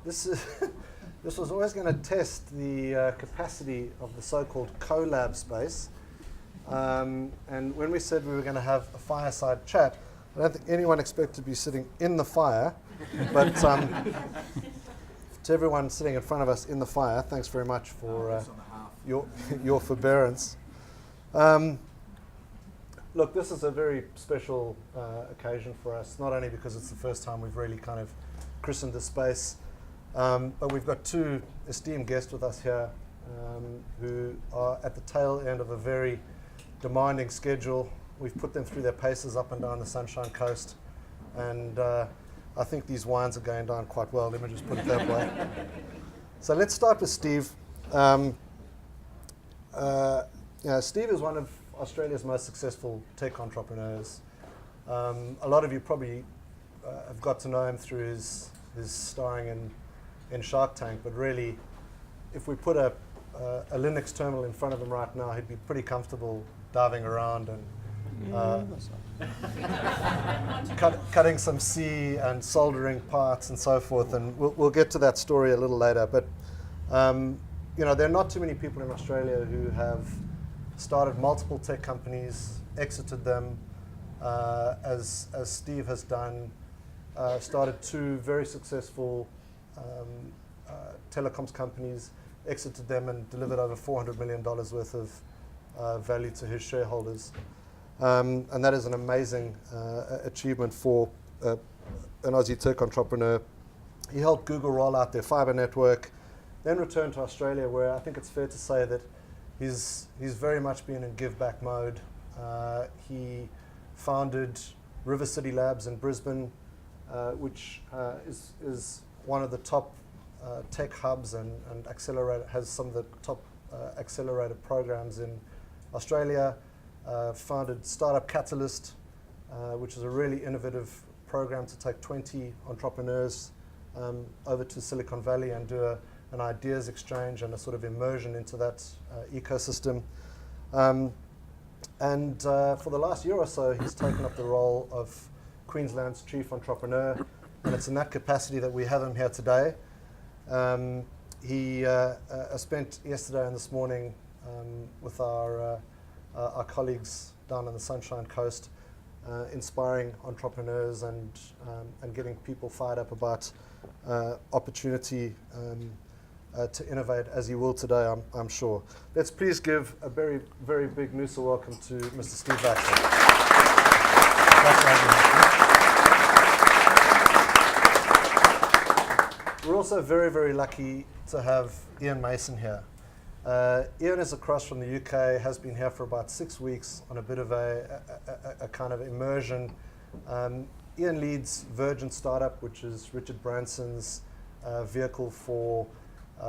this is this was always going to test the capacity of the so-called collab space. And when we said we were going to have a fireside chat, I don't think anyone expected to be sitting in the fire, but to everyone sitting in front of us in the fire, thanks very much for your forbearance. Look, this is a very special occasion for us, not only because it's the first time we've really kind of christened the space, but we've got two esteemed guests with us here who are at the tail end of a very demanding schedule. We've put them through their paces up and down the Sunshine Coast, and I think these wines are going down quite well. Let me just put it that way. So let's start with Steve. Steve is one of Australia's most successful tech entrepreneurs. A lot of you probably have got to know him through his starring in Shark Tank, but really, if we put a Linux terminal in front of him right now, he'd be pretty comfortable diving around and cutting some C and soldering parts and so forth, and we'll get to that story a little later. But there are not too many people in Australia who have started multiple tech companies, exited them, as Steve has done, started two very successful telecoms companies, exited them and delivered over $400 million worth of value to his shareholders. And that is an amazing achievement for an Aussie tech entrepreneur. He helped Google roll out their fiber network, then returned to Australia, where I think it's fair to say that he's very much been in give back mode. He founded River City Labs in Brisbane, which is one of the top tech hubs and has some of the top accelerator programs in Australia. Founded Startup Catalyst, which is a really innovative program to take 20 entrepreneurs over to Silicon Valley and do an ideas exchange and a sort of immersion into that ecosystem. And for the last year or so, he's taken up the role of Queensland's chief entrepreneur, and it's in that capacity that we have him here today. He spent yesterday and this morning with our colleagues down on the Sunshine Coast, inspiring entrepreneurs and getting people fired up about opportunity to innovate, as you will today, I'm sure. Let's please give a very, very big Noosa welcome to Mr. Steve Baxter. We're also very, very lucky to have Ian Mason here. Ian is across from the UK, has been here for about 6 weeks on a bit of a kind of immersion. Ian leads Virgin Startup, which is Richard Branson's vehicle for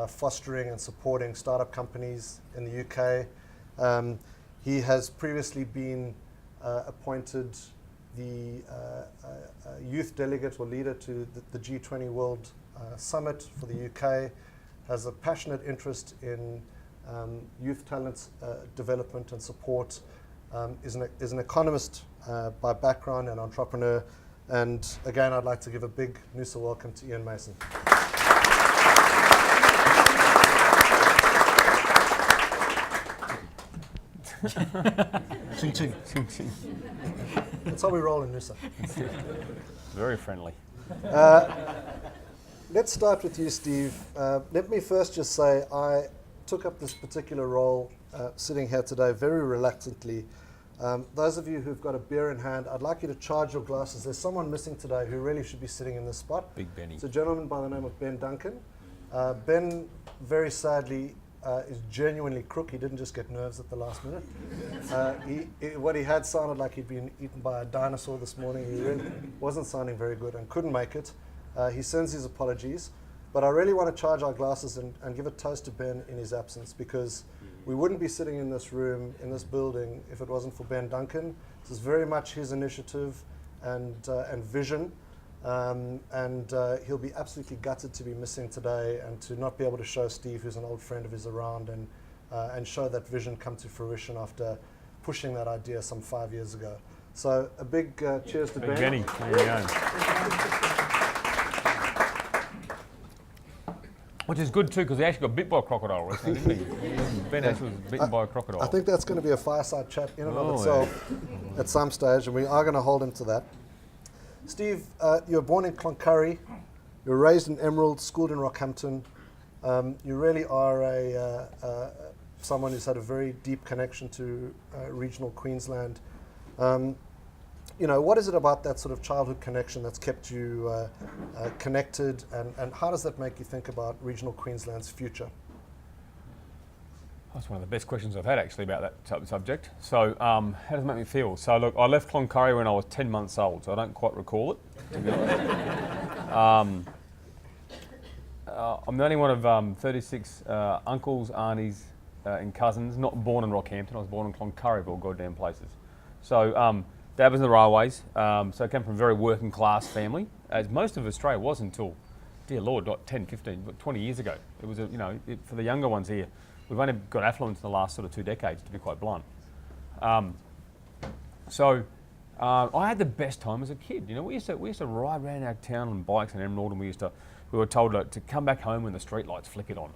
fostering and supporting startup companies in the UK. He has previously been appointed the youth delegate or leader to the G20 World Summit for the UK, has a passionate interest in youth talent development and support, is an economist by background and entrepreneur. And again, I'd like to give a big Noosa welcome to Ian Mason. Ching ching. Ching ching. That's how we roll in Noosa. Very friendly. Let's start with you, Steve. Let me first just say I took up this particular role sitting here today very reluctantly. Those of you who've got a beer in hand, I'd like you to charge your glasses. There's someone missing today who really should be sitting in this spot. Big Benny. It's a gentleman by the name of Ben Duncan. Ben, very sadly, is genuinely crook. He didn't just get nerves at the last minute. What he had sounded like he'd been eaten by a dinosaur this morning. He really wasn't sounding very good and couldn't make it. He sends his apologies. But I really want to charge our glasses and give a toast to Ben in his absence, because we wouldn't be sitting in this room, in this building, if it wasn't for Ben Duncan. This is very much his initiative and vision. He'll be absolutely gutted to be missing today and to not be able to show Steve, who's an old friend of his, around and show that vision come to fruition after pushing that idea some 5 years ago. So a big cheers to Ben. Benny, there you go. Which is good too, because he actually got bit by a crocodile recently, didn't he? Ben actually was bitten by a crocodile. I think that's going to be a fireside chat in and of Oh, itself at some stage, and we are going to hold him to that. Steve, you were born in Cloncurry, you were raised in Emerald, schooled in Rockhampton. You really are someone who's had a very deep connection to regional Queensland. What is it about that sort of childhood connection that's kept you connected, and how does that make you think about regional Queensland's future? That's one of the best questions I've had actually about that type of subject. So how does it make me feel? So look, I left Cloncurry when I was 10 months old, so I don't quite recall it, to be honest. I'm the only one of 36 uncles, aunties and cousins, not born in Rockhampton. I was born in Cloncurry, of all goddamn places. So Dad was in the railways, so I came from a very working class family, as most of Australia was until, dear Lord, not 10, 15, but 20 years ago. It was, for the younger ones here, we've only got affluence in the last sort of 2 decades, to be quite blunt. I had the best time as a kid. We used to ride around our town on bikes in Emerald, and we were told to come back home when the street lights flickered on.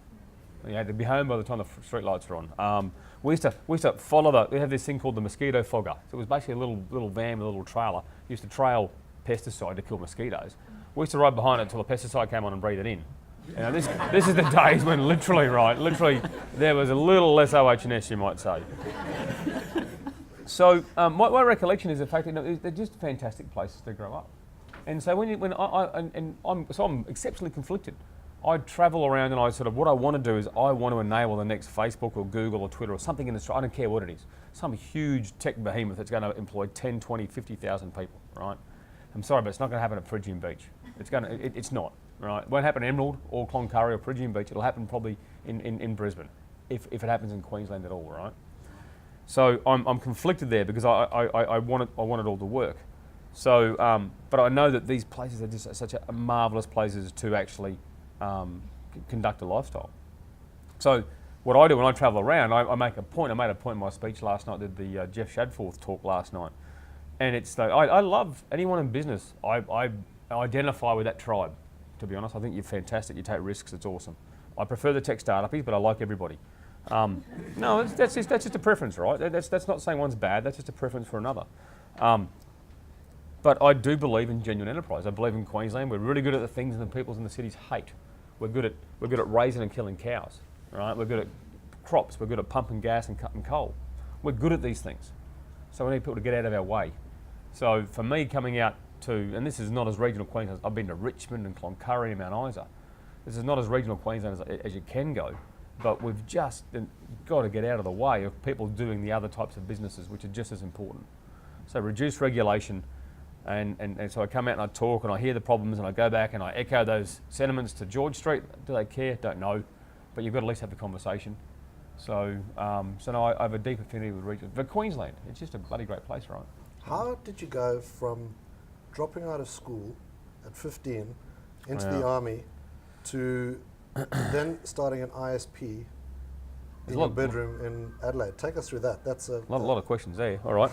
You had to be home by the time the street lights were on. We used to follow we have this thing called the mosquito fogger. So it was basically a little van with a little trailer. Used to trail pesticide to kill mosquitoes. We used to ride behind it until the pesticide came on and breathe it in. This is the days when literally there was a little less OH&S, you might say. So my recollection is the fact that they're just fantastic places to grow up. And so I'm exceptionally conflicted. I travel around and what I want to do is I want to enable the next Facebook or Google or Twitter or something in Australia, I don't care what it is, some huge tech behemoth that's going to employ 10, 20, 50,000 people, right? I'm sorry, but it's not going to happen at Peregian Beach. It's not, right? It won't happen in Emerald or Cloncurry or Peregian Beach. It'll happen probably in Brisbane, if it happens in Queensland at all, right? So I'm conflicted there because I want it all to work. So, but I know that these places are just such a marvellous places to actually conduct a lifestyle. So what I do when I travel around, I make a point. I made a point in my speech last night, did the Jeff Shadforth talk last night, and it's I love anyone in business. I identify with that tribe. To be honest, I think you're fantastic. You take risks. It's awesome. I prefer the tech startupies, but I like everybody. No, that's just a preference, right? That's not saying one's bad. That's just a preference for another. But I do believe in genuine enterprise. I believe in Queensland. We're really good at the things that the peoples in the cities hate. We're good at raising and killing cows, right? We're good at crops. We're good at pumping gas and cutting coal. We're good at these things. So we need people to get out of our way. So for me, coming out to, and this is not as regional Queensland, I've been to Richmond and Cloncurry and Mount Isa. This is not as regional Queensland as you can go, but we've just got to get out of the way of people doing the other types of businesses, which are just as important. So reduce regulation. And so I come out and I talk and I hear the problems and I go back and I echo those sentiments to George Street. Do they care? Don't know. But you've got to at least have the conversation. So no, I have a deep affinity with region. But Queensland, it's just a bloody great place, right? How did you go from dropping out of school at 15 into the army to then starting an ISP in your bedroom in Adelaide? Take us through that. That's a lot of questions there. All right.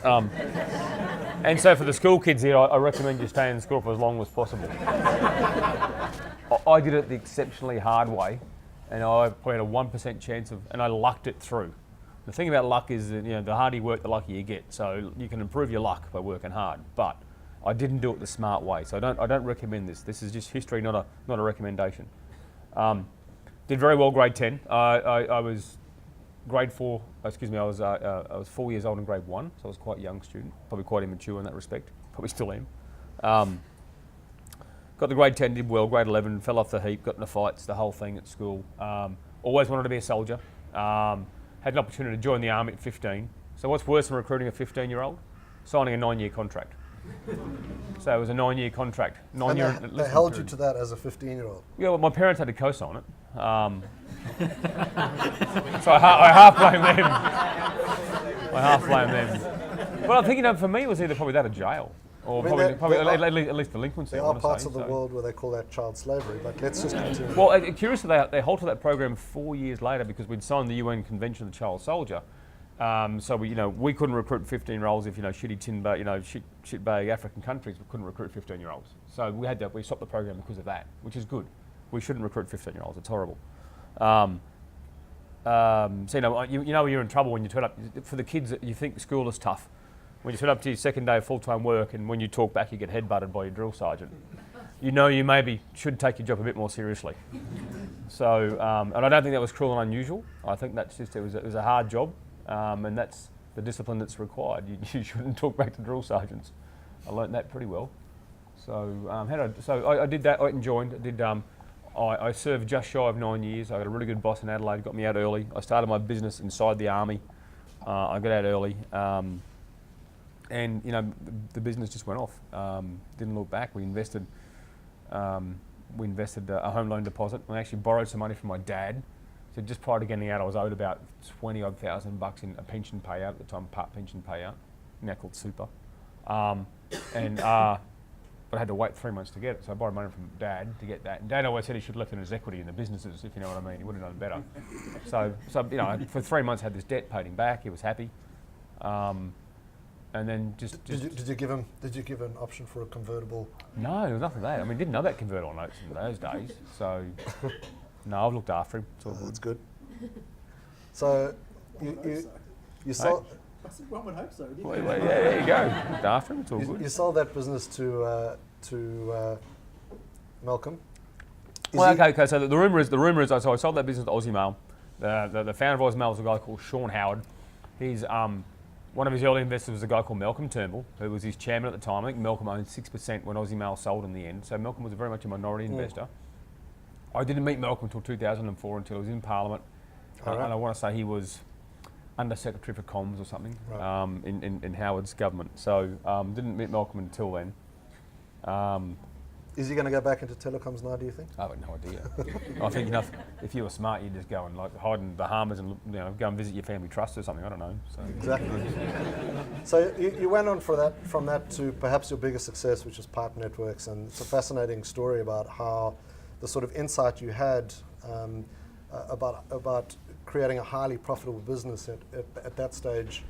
And so for the school kids here, I recommend you stay in school for as long as possible. I did it the exceptionally hard way, and I probably had a 1% chance and I lucked it through. The thing about luck is that, the harder you work, the luckier you get. So you can improve your luck by working hard, but I didn't do it the smart way. So I don't recommend this. This is just history, not a recommendation. Did very well, grade 10. I was grade 4. I was 4 years old in grade 1, so I was quite a young student, probably quite immature in that respect. Probably still am. Got the grade 10, did well. Grade 11, fell off the heap, got into fights, the whole thing at school. Always wanted to be a soldier. Had an opportunity to join the army at 15. So what's worse than recruiting a 15-year-old? Signing a 9-year contract. So it was a 9-year contract. They held you to that as a 15-year-old? Yeah, well, my parents had to co-sign it. So I half blame them. But I think, for me, it was either probably that or jail. Or probably at least delinquency. There are parts of the world where they call that child slavery, but let's just continue. Well, curiously, they halted that program 4 years later because we'd signed the UN Convention of the Child Soldier. So we couldn't recruit 15-year-olds if shitty timber, shitbag African countries. We couldn't recruit 15-year-olds. So we stopped the program because of that, which is good. We shouldn't recruit 15-year-olds. It's horrible. So you know you're in trouble when you turn up. For the kids, you think school is tough. When you turn up to your second day of full-time work, and when you talk back, you get headbutted by your drill sergeant. You know you maybe should take your job a bit more seriously. So, and I don't think that was cruel and unusual. I think that's just it was a hard job, and that's the discipline that's required. You shouldn't talk back to drill sergeants. I learnt that pretty well. So, I did that. I joined. I served just shy of 9 years. I got a really good boss in Adelaide, got me out early. I started my business inside the army. I got out early, and the business just went off. Didn't look back. We invested a home loan deposit. I actually borrowed some money from my dad. So just prior to getting out, I was owed about $20,000 in a pension payout at the time, part pension payout, now called super, but I had to wait 3 months to get it. So I borrowed money from Dad to get that. And Dad always said he should have left it in his equity in the businesses, if you know what I mean. He would have done better. So for 3 months I had this debt, paid him back. He was happy. And then just did you give him an option for a convertible? No, there was nothing like that. I mean, didn't know about convertible notes in those days. So no, I've looked after him. It's all good. That's good. So you sold. One would hope so. Well, yeah, there you go. Looked after him. It's all good. You sold that business to Malcolm. Okay. So the rumor is, so I sold that business to Aussie Mail. The founder of Aussie Mail was a guy called Sean Howard. He's one of his early investors was a guy called Malcolm Turnbull, who was his chairman at the time. I think Malcolm owned 6% when Aussie Mail sold in the end. So Malcolm was very much a minority investor. I didn't meet Malcolm until 2004, until he was in Parliament, and I want to say he was Under Secretary for Comms or something, right, in Howard's government. So didn't meet Malcolm until then. Is he going to go back into telecoms now, do you think? I have no idea. I think if you were smart, you'd just go and hide in the Bahamas and go and visit your family trust or something. I don't know. So. Exactly. So you went on from that to perhaps your biggest success, which is Pipe Networks, and it's a fascinating story about how the sort of insight you had about creating a highly profitable business at that stage.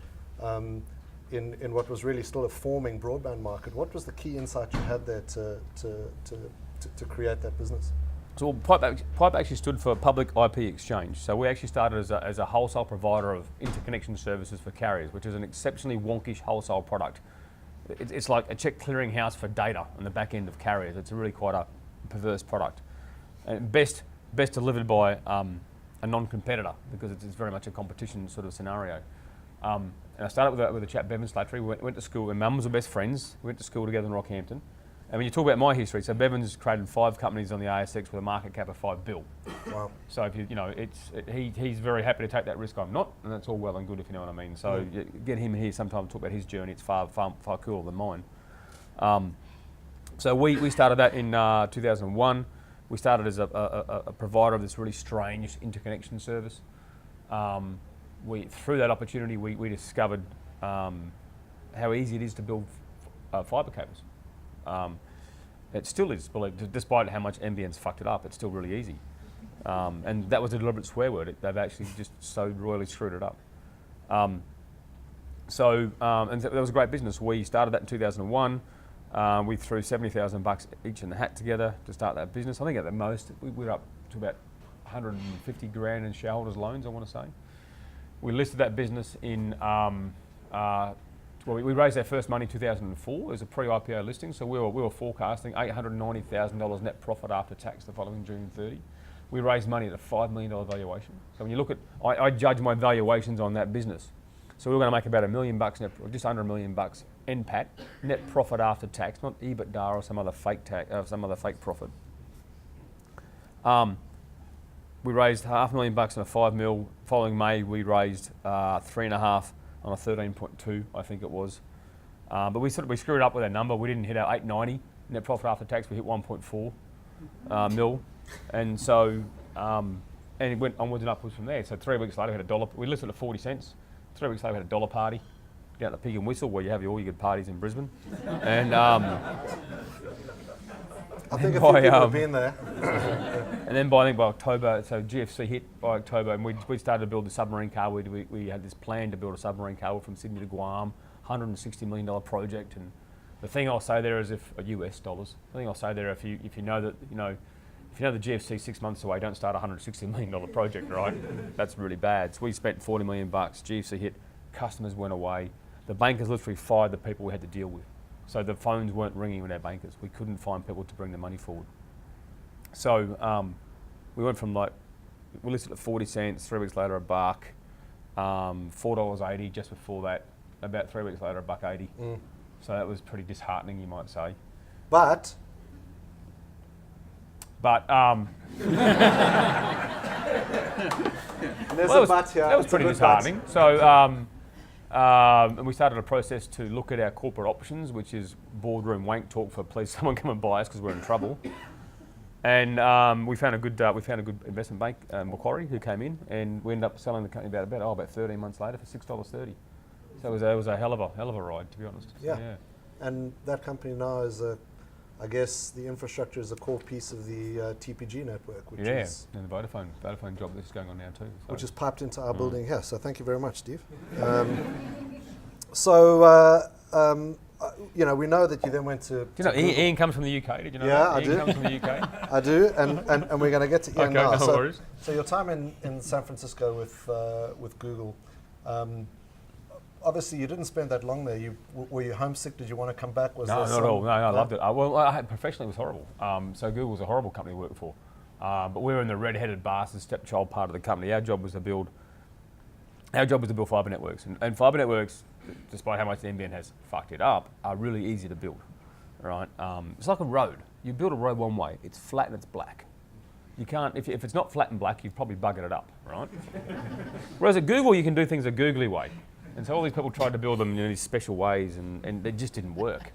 In what was really still a forming broadband market. What was the key insight you had there to create that business? So Pipe actually stood for Public IP Exchange. So we actually started as a wholesale provider of interconnection services for carriers, which is an exceptionally wonkish wholesale product. It's like a check clearing house for data on the back end of carriers. It's really quite a perverse product. And best delivered by a non-competitor, because it's very much a competition sort of scenario. And I started with a chap, Bevan Slattery. We went to school, and Mum was the best friends. We went to school together in Rockhampton. And when you talk about my history, so Bevan's created 5 companies on the ASX with a market cap of $5 billion. Wow. So if he's very happy to take that risk. I'm not, and that's all well and good if you know what I mean. So get him here sometime to talk about his journey. It's far cooler than mine. So we started that in 2001. We started as a provider of this really strange interconnection service. Through that opportunity, we discovered how easy it is to build fibre cables. It still is, despite how much NBN's fucked it up, it's still really easy. And that was a deliberate swear word. They've actually just so royally screwed it up. And that was a great business. We started that in 2001. We threw $70,000 each in the hat together to start that business. I think at the most, we were up to about 150 grand in shareholders' loans, I want to say. We listed that business in, we raised our first money in 2004 as a pre-IPO listing, so we were forecasting $890,000 net profit after tax the following June 30. We raised money at a $5 million valuation. So when you look at, I judge my valuations on that business. So we were going to make about $1 million net, or just under $1 million NPAT, net profit after tax, not EBITDA or some other fake profit. We raised $500,000 on a $5 million. Following May, we raised 3.5 on a 13.2, I think it was. But we screwed up with our number. We didn't hit our 890 net profit after tax. We hit 1.4 mil, and so and it went onwards and upwards from there. So 3 weeks later, we had $1. We listed at 40 cents. 3 weeks later, we had $1 party down at the Pig and Whistle, where you have all your good parties in Brisbane, and. I think a few people have been there. And then by October, so GFC hit by October, and we started to build the submarine cable. We had this plan to build a submarine cable from Sydney to Guam, $160 million project. And the thing I'll say there is, if US dollars, the thing I'll say there, if you know that, if if you know the GFC 6 months away, don't start a $160 million project, right? That's really bad. So we spent $40 million, GFC hit, customers went away. The bankers literally fired the people we had to deal with. So the phones weren't ringing with our bankers. We couldn't find people to bring the money forward. So we went from we listed at 40 cents, 3 weeks later $1, $4.80 just before that, about 3 weeks later $1.80. So that was pretty disheartening, you might say. But that was pretty disheartening. So and we started a process to look at our corporate options, which is boardroom wank talk for please someone come and buy us because we're in trouble. And we found a good investment bank, Macquarie, who came in, and we ended up selling the company about 13 months later for $6.30. So it was a hell of a ride, to be honest. Yeah. And that company now is I guess the infrastructure is a core piece of the TPG network, which is and the Vodafone job that's going on now too. So. Which is piped into our Mm. building here. So thank you very much, Steve. We know that you then went to. Do you know Ian comes from the UK? Did you know? Yeah, that? I Ian do. comes from the UK. I do, and we're going to get to Ian now. Okay, no worries. So your time in San Francisco with Google. Obviously, you didn't spend that long there. Were you homesick? Did you want to come back? No, not at all. No, I loved it. Professionally, it was horrible. So Google was a horrible company to work for. But we were in the red-headed bastard stepchild part of the company. Our job was to build fibre networks. And fibre networks, despite how much the NBN has fucked it up, are really easy to build. Right? It's like a road. You build a road one way. It's flat and it's black. You can't. If it's not flat and black, you've probably buggered it up. Right? Whereas at Google, you can do things a googly way. And so all these people tried to build them in these special ways, and they just didn't work.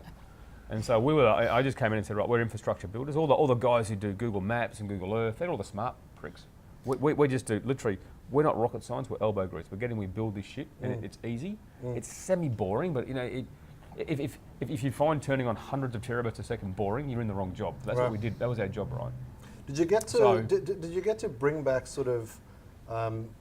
And so I just came in and said, right, we're infrastructure builders. All the guys who do Google Maps and Google Earth, they're all the smart pricks. We just do, literally, we're not rocket science, we're elbow grease. We build this shit, and it's easy. It's semi-boring, but if you find turning on hundreds of terabits a second boring, you're in the wrong job. That's what we did. That was our job, right? Did you get to did you get to bring back sort of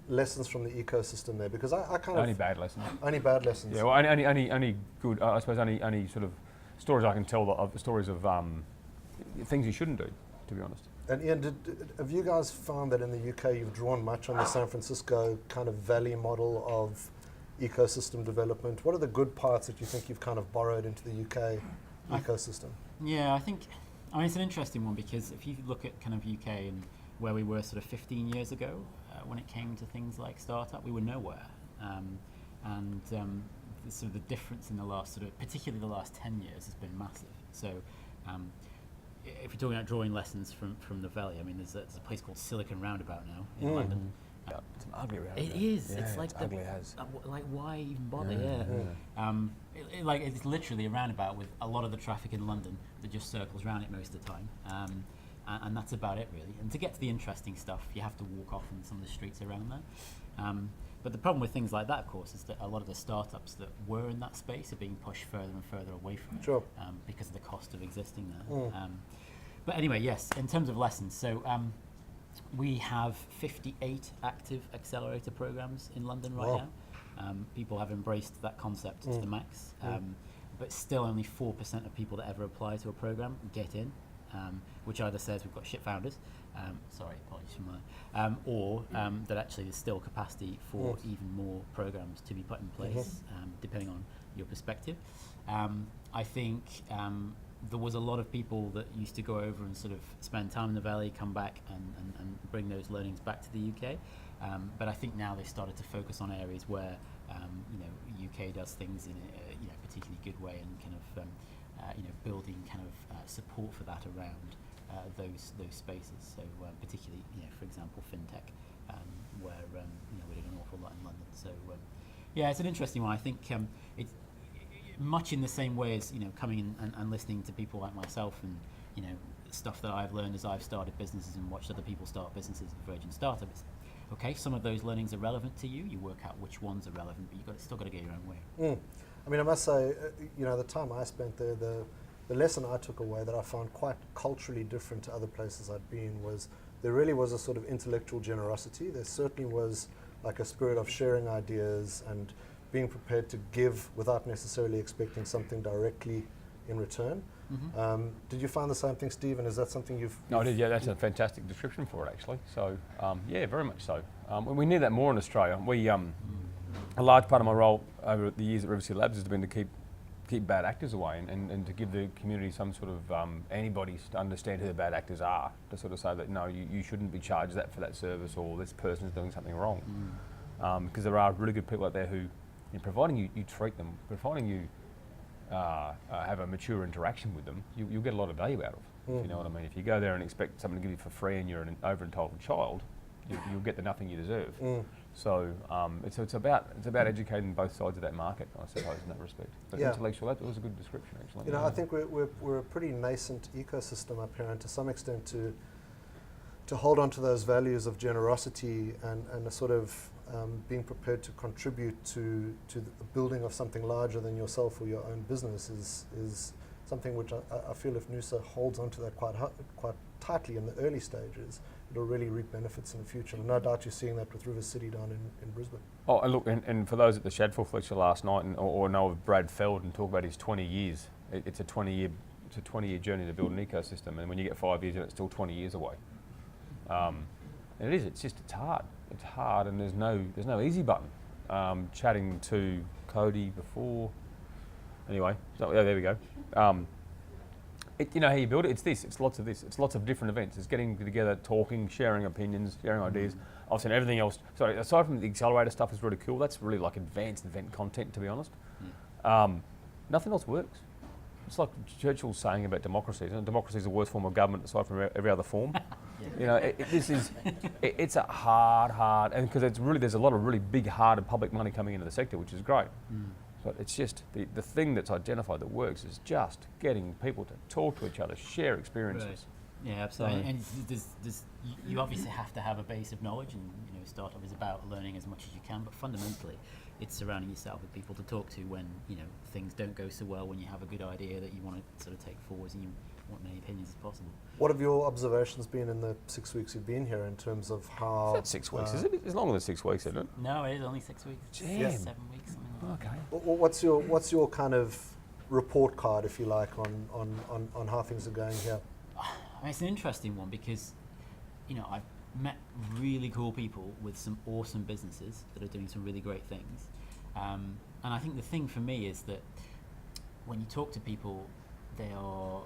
lessons from the ecosystem there? Because I kind of only bad lessons. Only bad lessons. Yeah, well, only good. I suppose only sort of stories I can tell of stories of things you shouldn't do, to be honest. And Ian, have you guys found that in the UK you've drawn much on the San Francisco kind of valley model of ecosystem development? What are the good parts that you think you've kind of borrowed into the UK ecosystem? Yeah, I mean, it's an interesting one because if you look at kind of UK and where we were sort of 15 years ago, when it came to things like startup, we were nowhere. Sort of the difference in the last particularly the last 10 years has been massive. So if you're talking about drawing lessons from the valley, I mean, there's a place called Silicon Roundabout now in London. Yeah, it's an ugly roundabout. It is. Yeah, it's like ugly as. Like why even bother? It's literally a roundabout with a lot of the traffic in London that just circles around it most of the time. And that's about it, really. And to get to the interesting stuff, you have to walk off in some of the streets around there. But the problem with things like that, of course, is that a lot of the startups that were in that space are being pushed further and further away from it because of the cost of existing there. But anyway, yes, in terms of lessons, so we have 58 active accelerator programs in London right now. People have embraced that concept to the max, but still only 4% of people that ever apply to a program get in. Which either says we've got shit founders, apologies for mine, or that actually there's still capacity for even more programs to be put in place, depending on your perspective. I think there was a lot of people that used to go over and sort of spend time in the valley, come back and bring those learnings back to the UK. But I think now they've started to focus on areas where UK does things in a particularly good way and kind of building kind of support for that around those spaces. So particularly, for example, fintech, where we're doing an awful lot in London. So it's an interesting one. I think it's much in the same way as coming in and listening to people like myself and stuff that I've learned as I've started businesses and watched other people start businesses at Virgin Startups. Okay, some of those learnings are relevant to you. You work out which ones are relevant, but you've still got to get your own way. I mean, I must say, the time I spent there, the lesson I took away that I found quite culturally different to other places I'd been was there really was a sort of intellectual generosity. There certainly was like a spirit of sharing ideas and being prepared to give without necessarily expecting something directly in return. Did you find the same thing, Steve? And is that something you've... No, I did, yeah, that's a fantastic description for it, actually. So, yeah, very much so. We need that more in Australia. A large part of my role over the years at Riverside Labs has been to keep bad actors away and to give the community some sort of antibodies to understand who the bad actors are, to sort of say that, no, you shouldn't be charged that for that service, or this person is doing something wrong. Because there are really good people out there who, providing you treat them, providing you have a mature interaction with them, you'll get a lot of value out of. If you know what I mean. If you go there and expect someone to give you for free and you're an over-entitled child, you'll get the nothing you deserve. So it's about educating both sides of that market, I suppose, in that respect. But intellectual, that was a good description, actually. I think we're a pretty nascent ecosystem up here, and to some extent to hold on to those values of generosity and a sort of being prepared to contribute to the building of something larger than yourself or your own business is something which I feel if Noosa holds on to that quite tightly in the early stages, it'll really reap benefits in the future. And no doubt you're seeing that with River City down in Brisbane. Oh, and look, and for those at the Shadforth lecture last night, or know of Brad Feld and talk about his 20 years, it's a 20-year journey to build an ecosystem, and when you get 5 years in, it's still 20 years away. And it's hard. It's hard, and there's no easy button. Chatting to Cody before, anyway. So there we go. How you build it? It's lots of this. It's lots of different events. It's getting together, talking, sharing opinions, sharing ideas. I've seen everything else. Sorry, aside from the accelerator stuff is really cool. That's really like advanced event content, to be honest. Nothing else works. It's like Churchill's saying about democracy. Democracy is the worst form of government aside from every other form. It's a hard, and because there's a lot of really big, hard and public money coming into the sector, which is great. But it's just the thing that's identified that works is just getting people to talk to each other, share experiences. Right. Yeah, absolutely. And you obviously have to have a base of knowledge, and startup is about learning as much as you can. But fundamentally, it's surrounding yourself with people to talk to when things don't go so well. When you have a good idea that you want to sort of take forwards, and you want many opinions as possible. What have your observations been in the 6 weeks you've been here in terms of how? Is that 6 weeks? Is it? It's longer than 6 weeks, isn't it? No, it is only 6 weeks. Damn. 7 weeks. Something like that. Okay. What's your kind of report card, if you like, on how things are going here? It's an interesting one because, I've met really cool people with some awesome businesses that are doing some really great things. And I think the thing for me is that when you talk to people, they are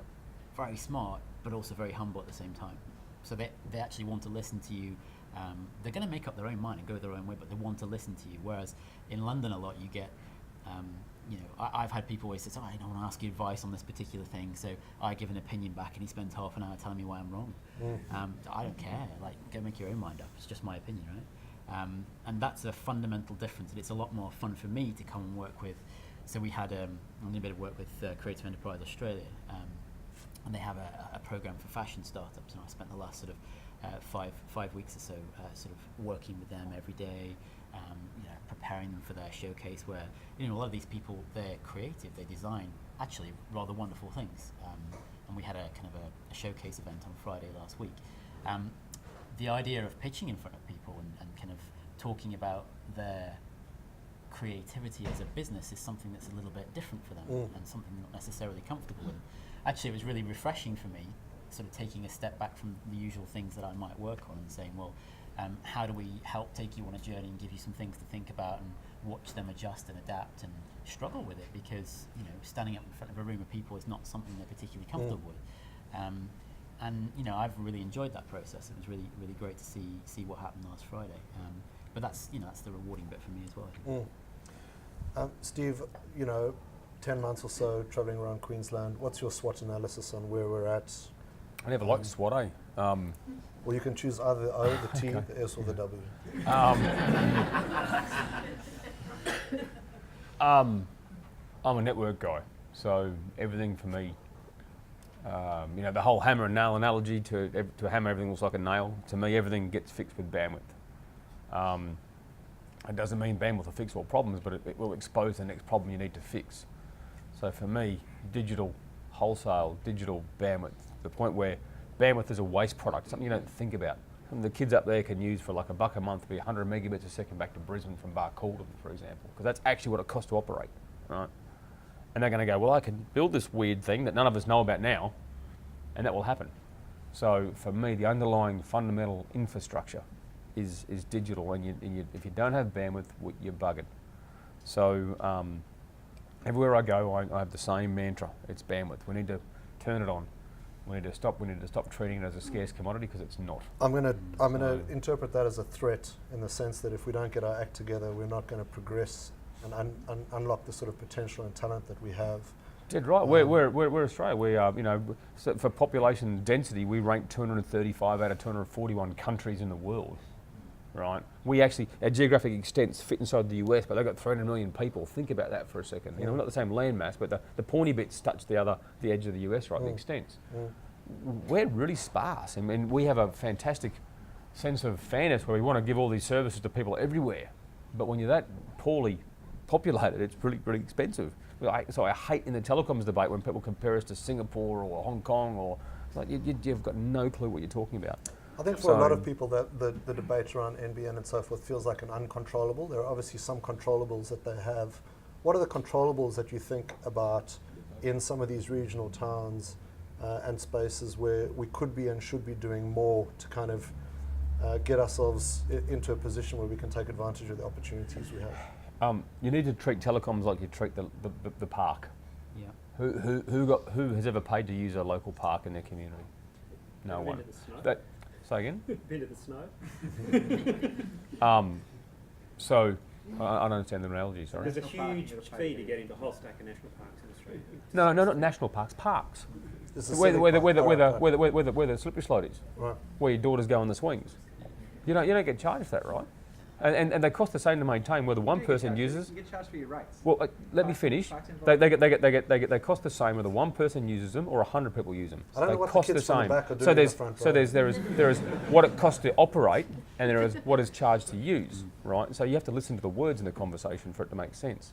very smart, but also very humble at the same time. So they actually want to listen to you. They're going to make up their own mind and go their own way, but they want to listen to you. Whereas in London a lot you get, I've had people always say, I don't want to ask you advice on this particular thing, so I give an opinion back and he spends half an hour telling me why I'm wrong. I don't care, go make your own mind up, it's just my opinion, right? And that's a fundamental difference, and it's a lot more fun for me to come and work with. So we had a little bit of work with Creative Enterprise Australia, and they have a program for fashion startups, and I spent the last sort of 5 weeks or so sort of working with them every day, preparing them for their showcase where, a lot of these people, they're creative, they design actually rather wonderful things. And we had a kind of a showcase event on Friday last week. The idea of pitching in front of people and kind of talking about their creativity as a business is something that's a little bit different for them and something they're not necessarily comfortable with. Actually, it was really refreshing for me, sort of taking a step back from the usual things that I might work on and saying, well, how do we help take you on a journey and give you some things to think about and watch them adjust and adapt and struggle with it, because standing up in front of a room of people is not something they're particularly comfortable with. And I've really enjoyed that process. It was really, really great to see what happened last Friday. But that's the rewarding bit for me as well. Steve, 10 months or so travelling around Queensland. What's your SWOT analysis on where we're at? I never liked SWOT, eh? Well, you can choose either the O, the T, the S, or the W. I'm a network guy, so everything for me, the whole hammer and nail analogy, to hammer everything looks like a nail. To me, everything gets fixed with bandwidth. It doesn't mean bandwidth will fix all problems, but it will expose the next problem you need to fix. So for me, digital wholesale, digital bandwidth, the point where bandwidth is a waste product, something you don't think about. Something the kids up there can use for like $1 a month to be 100 megabits a second back to Brisbane from Barcaldine, for example, because that's actually what it costs to operate, right? And they're going to go, well, I can build this weird thing that none of us know about now, and that will happen. So for me, the underlying fundamental infrastructure is digital, and if you don't have bandwidth, you're buggered. So everywhere I go, I have the same mantra. It's bandwidth. We need to turn it on. We need to stop treating it as a scarce commodity, because it's not. I'm going to interpret that as a threat, in the sense that if we don't get our act together, we're not going to progress and unlock the sort of potential and talent that we have. Dead right. We're Australia. We are, so for population density, we rank 235 out of 241 countries in the world. Right. We actually, our geographic extents fit inside the US, but they've got 300 million people. Think about that for a second. We're not the same land mass, but the pointy bits touch the edge of the US, right? The extents. We're really sparse, and we have a fantastic sense of fairness where we want to give all these services to people everywhere. But when you're that poorly populated, it's really expensive. So I hate in the telecoms debate when people compare us to Singapore or Hong Kong, or like you've got no clue what you're talking about. I think for a lot of people, that the debate around NBN and so forth feels like an uncontrollable. There are obviously some controllables that they have. What are the controllables that you think about in some of these regional towns and spaces where we could be and should be doing more to kind of get ourselves into a position where we can take advantage of the opportunities we have? You need to treat telecoms like you treat the park. Yeah. Who has ever paid to use a local park in their community? No one. Been to the snow? Say again? Been to the snow? So I don't understand the analogy. Sorry. There's a huge fee to get into whole stack of national parks in Australia. No, not national parks. Parks. Where the slippery slide is. Right. Where your daughters go on the swings. You don't get charged for that, right? And they cost the same to maintain, whether one person uses. You get charged for your rates. Well, let me finish. They cost the same whether one person uses them or 100 people use them. I don't know what cost the kids the from the same. back are doing So in the front row. there is what it costs to operate, and there is what is charged to use, right? So you have to listen to the words in the conversation for it to make sense.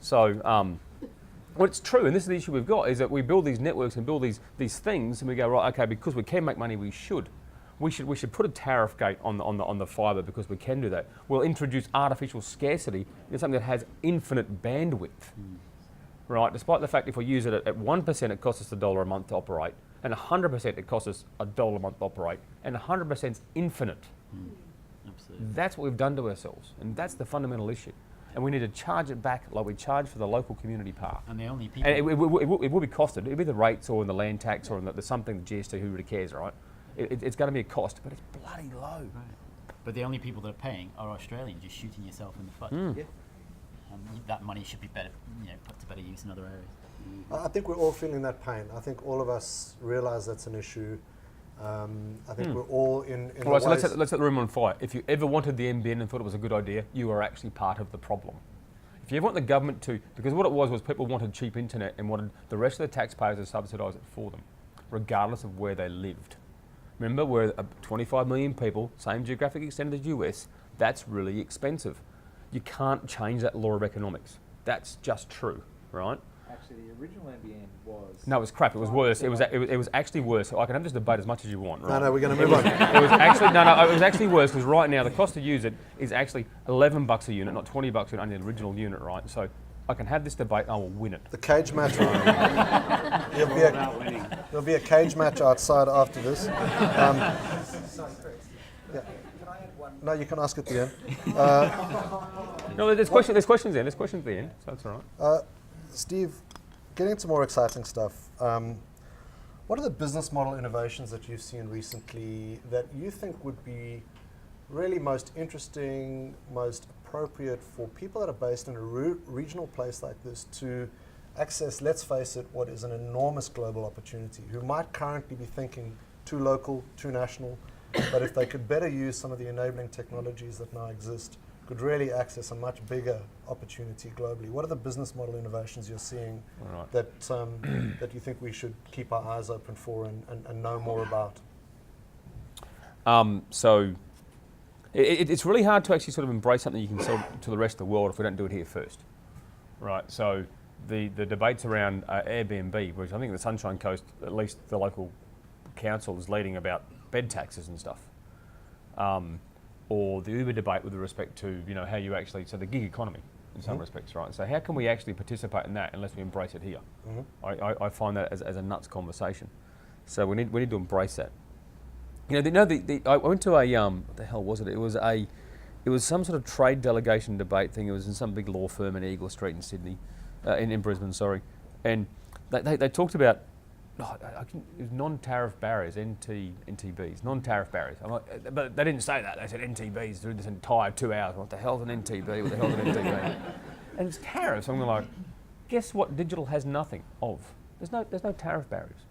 So well, it's true, and this is the issue we've got, is that we build these networks and build these things, and we go, right, okay, because we can make money, we should put a tariff gate on the fibre, because we can do that. We'll introduce artificial scarcity in something that has infinite bandwidth, right? Despite the fact if we use it at 1%, it costs us $1 a month to operate, and 100% it costs us $1 a month to operate, and 100% is infinite. Absolutely. That's what we've done to ourselves, and that's the fundamental issue. And we need to charge it back like we charge for the local community park. And the only people. And it will be costed. It'll be the rates or in the land tax or in the something, the GST, who really cares, right? It's going to be a cost, but it's bloody low. Right. But the only people that are paying are Australians, just shooting yourself in the foot. Yeah. That money should be better, put to better use in other areas. I think we're all feeling that pain. I think all of us realise that's an issue. I think we're all in All right, so ways. let's set the room on fire. If you ever wanted the NBN and thought it was a good idea, you are actually part of the problem. If you ever want the government to, because what it was people wanted cheap internet and wanted the rest of the taxpayers to subsidise it for them, regardless of where they lived. Remember, we're 25 million people, same geographic extent as the US, that's really expensive. You can't change that law of economics. That's just true, right? Actually, the original NBN was... No, it was crap. It was worse. It was actually worse. I can have this debate as much as you want, right? No, we're going to move on. It was actually it was actually worse, because right now the cost to use it is actually $11 a unit, not $20 a unit, only the original unit, right? So I can have this debate. I will win it. The cage match. There'll be a cage match outside after this. Yeah. Can I add one? No, you can ask at the end. No, there's questions at the end, so that's all right. Steve, getting into more exciting stuff. What are the business model innovations that you've seen recently that you think would be really most interesting, most appropriate for people that are based in a regional place like this to access, let's face it, what is an enormous global opportunity, who might currently be thinking too local, too national, but if they could better use some of the enabling technologies that now exist, could really access a much bigger opportunity globally. What are the business model innovations you're seeing that that you think we should keep our eyes open for and know more about? So it's really hard to actually sort of embrace something you can sell to the rest of the world if we don't do it here first, right? So the debates around Airbnb, which I think the Sunshine Coast, at least the local council is leading about bed taxes and stuff, or the Uber debate with respect to how you actually, so the gig economy, in some respects, right? So how can we actually participate in that unless we embrace it here? I find that as a nuts conversation. So we need to embrace that. You know, I went to a what the hell was it? It was some sort of trade delegation debate thing. It was in some big law firm in Eagle Street in Sydney, in Brisbane, sorry. And they talked about it was non-tariff barriers, NTBs, non-tariff barriers. But they didn't say that. They said NTBs through this entire 2 hours. What the hell's an NTB? What the hell's an NTB? And it's tariffs. I'm like, guess what? Digital has nothing of. There's no tariff barriers.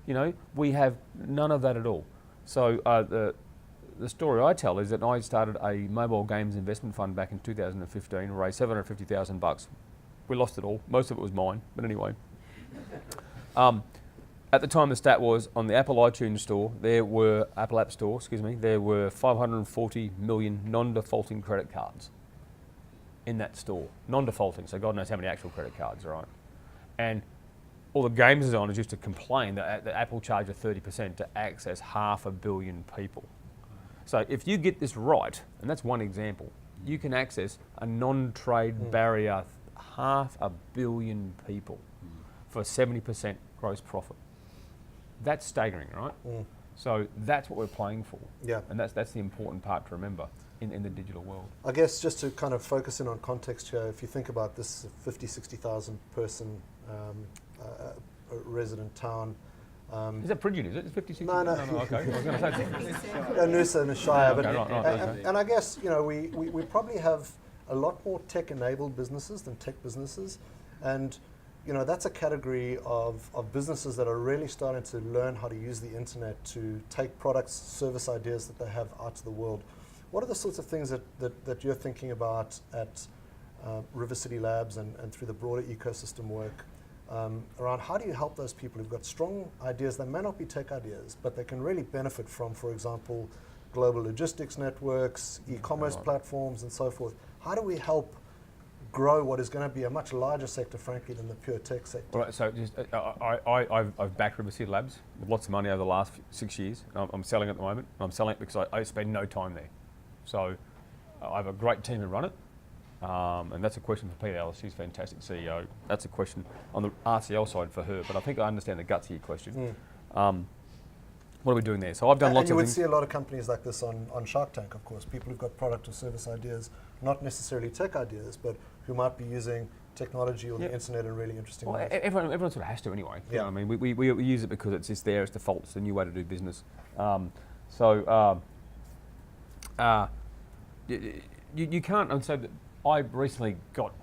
You know, we have none of that at all. So the story I tell is that I started a mobile games investment fund back in 2015, raised $750,000. We lost it all. Most of it was mine, but anyway. At the time, the stat was on the Apple iTunes store, Apple App Store, there were 540 million non-defaulting credit cards in that store. Non-defaulting, so God knows how many actual credit cards, right? And all the games designers used to complain that Apple charged 30% to access 500 million people. So if you get this right, and that's one example, you can access a non-trade barrier 500 million people for 70% gross profit. That's staggering, right? So that's what we're playing for. Yeah. And that's the important part to remember in the digital world. I guess just to kind of focus in on context here, if you think about this 50, 60,000 person resident town. Is that Peregian, is it? It's 56? No. Okay. I was going to say Noosa in the Shire. Okay, but, right, and I guess, you know, we probably have a lot more tech-enabled businesses than tech businesses. And, you know, that's a category of businesses that are really starting to learn how to use the internet to take products, service ideas that they have out to the world. What are the sorts of things that you're thinking about at River City Labs and through the broader ecosystem work around how do you help those people who've got strong ideas that may not be tech ideas, but they can really benefit from, for example, global logistics networks, e-commerce platforms, and so forth? How do we help grow what is going to be a much larger sector, frankly, than the pure tech sector? Right, so just, I've backed River City Labs with lots of money over the last 6 years. I'm selling at the moment. I'm selling it because I spend no time there. So I have a great team who run it. And that's a question for Peter Ellis. She's a fantastic CEO. That's a question on the RCL side for her, but I think I understand the guts of your question. What are we doing there? So I've done lots of things. You would see a lot of companies like this on Shark Tank, of course, people who've got product or service ideas, not necessarily tech ideas, but who might be using technology or the internet in really interesting ways. Everyone sort of has to anyway. You know what I mean? We use it because it's just there, it's default, it's the new way to do business. You can't, and so I recently got,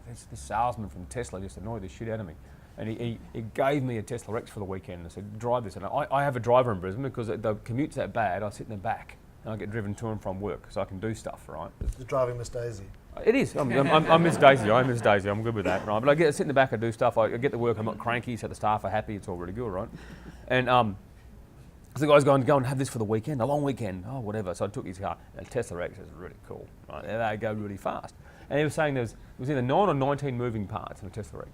this salesman from Tesla just annoyed the shit out of me. And he gave me a Tesla X for the weekend and said, drive this. And I have a driver in Brisbane because the commute's that bad, I sit in the back and I get driven to and from work so I can do stuff, right? You're driving Miss Daisy. It is. I'm Miss Daisy. I'm Miss Daisy. I'm good with that, right? But I sit in the back, I do stuff. I get to work. I'm not cranky, so the staff are happy. It's all really good, right? And so the guy's going, go and have this for the weekend, a long weekend. Oh, whatever. So I took his car. And Tesla X is really cool, right? They go really fast. And he was saying it was either 9 or 19 moving parts in a Tesla X.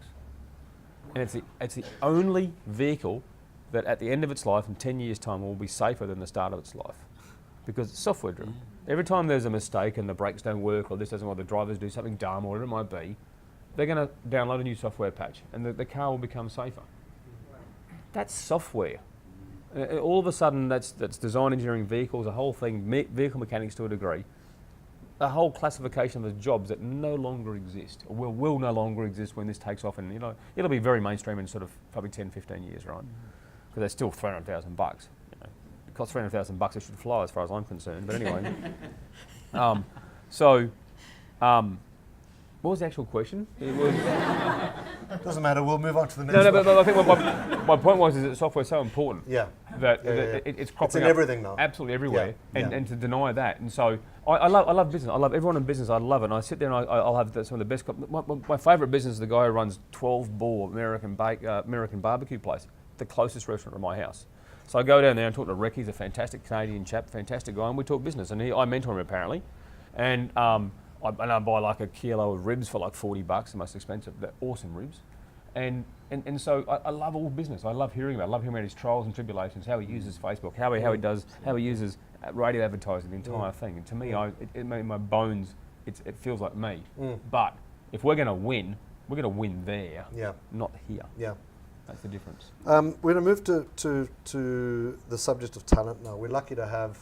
And it's the only vehicle that at the end of its life, in 10 years' time, will be safer than the start of its life. Because it's software driven. Every time there's a mistake and the brakes don't work or this doesn't work, the drivers do something dumb or whatever it might be, they're going to download a new software patch and the car will become safer. That's software. All of a sudden, that's design engineering vehicles, a whole thing, vehicle mechanics to a degree, a whole classification of jobs that no longer exist, or will no longer exist when this takes off, and you know it'll be very mainstream in sort of probably 10, 15 years, right? Because they're still $300,000. You know, it costs $300,000, it should fly as far as I'm concerned. But anyway, what was the actual question? It was Doesn't matter. We'll move on to the next. No, but I think my point was is that software is so important. That it's cropping it's in up everything now. Absolutely everywhere, and to deny that. And so I love business. I love everyone in business. I love it. And I sit there and I'll have some of the best. My favourite business is the guy who runs 12-bore American barbecue place, the closest restaurant to my house. So I go down there and talk to Rick. He's a fantastic Canadian chap, fantastic guy, and we talk business. And I mentor him apparently, and I buy like a kilo of ribs for like $40, the most expensive. They're awesome ribs. And so I love all business. I love hearing about his trials and tribulations, how he uses Facebook, how he uses radio advertising, the entire thing. And to me, in my bones, it feels like me. Mm. But if we're going to win, we're going to win there, Yeah, not here. yeah. That's the difference. We're going to move to the subject of talent now. We're lucky to have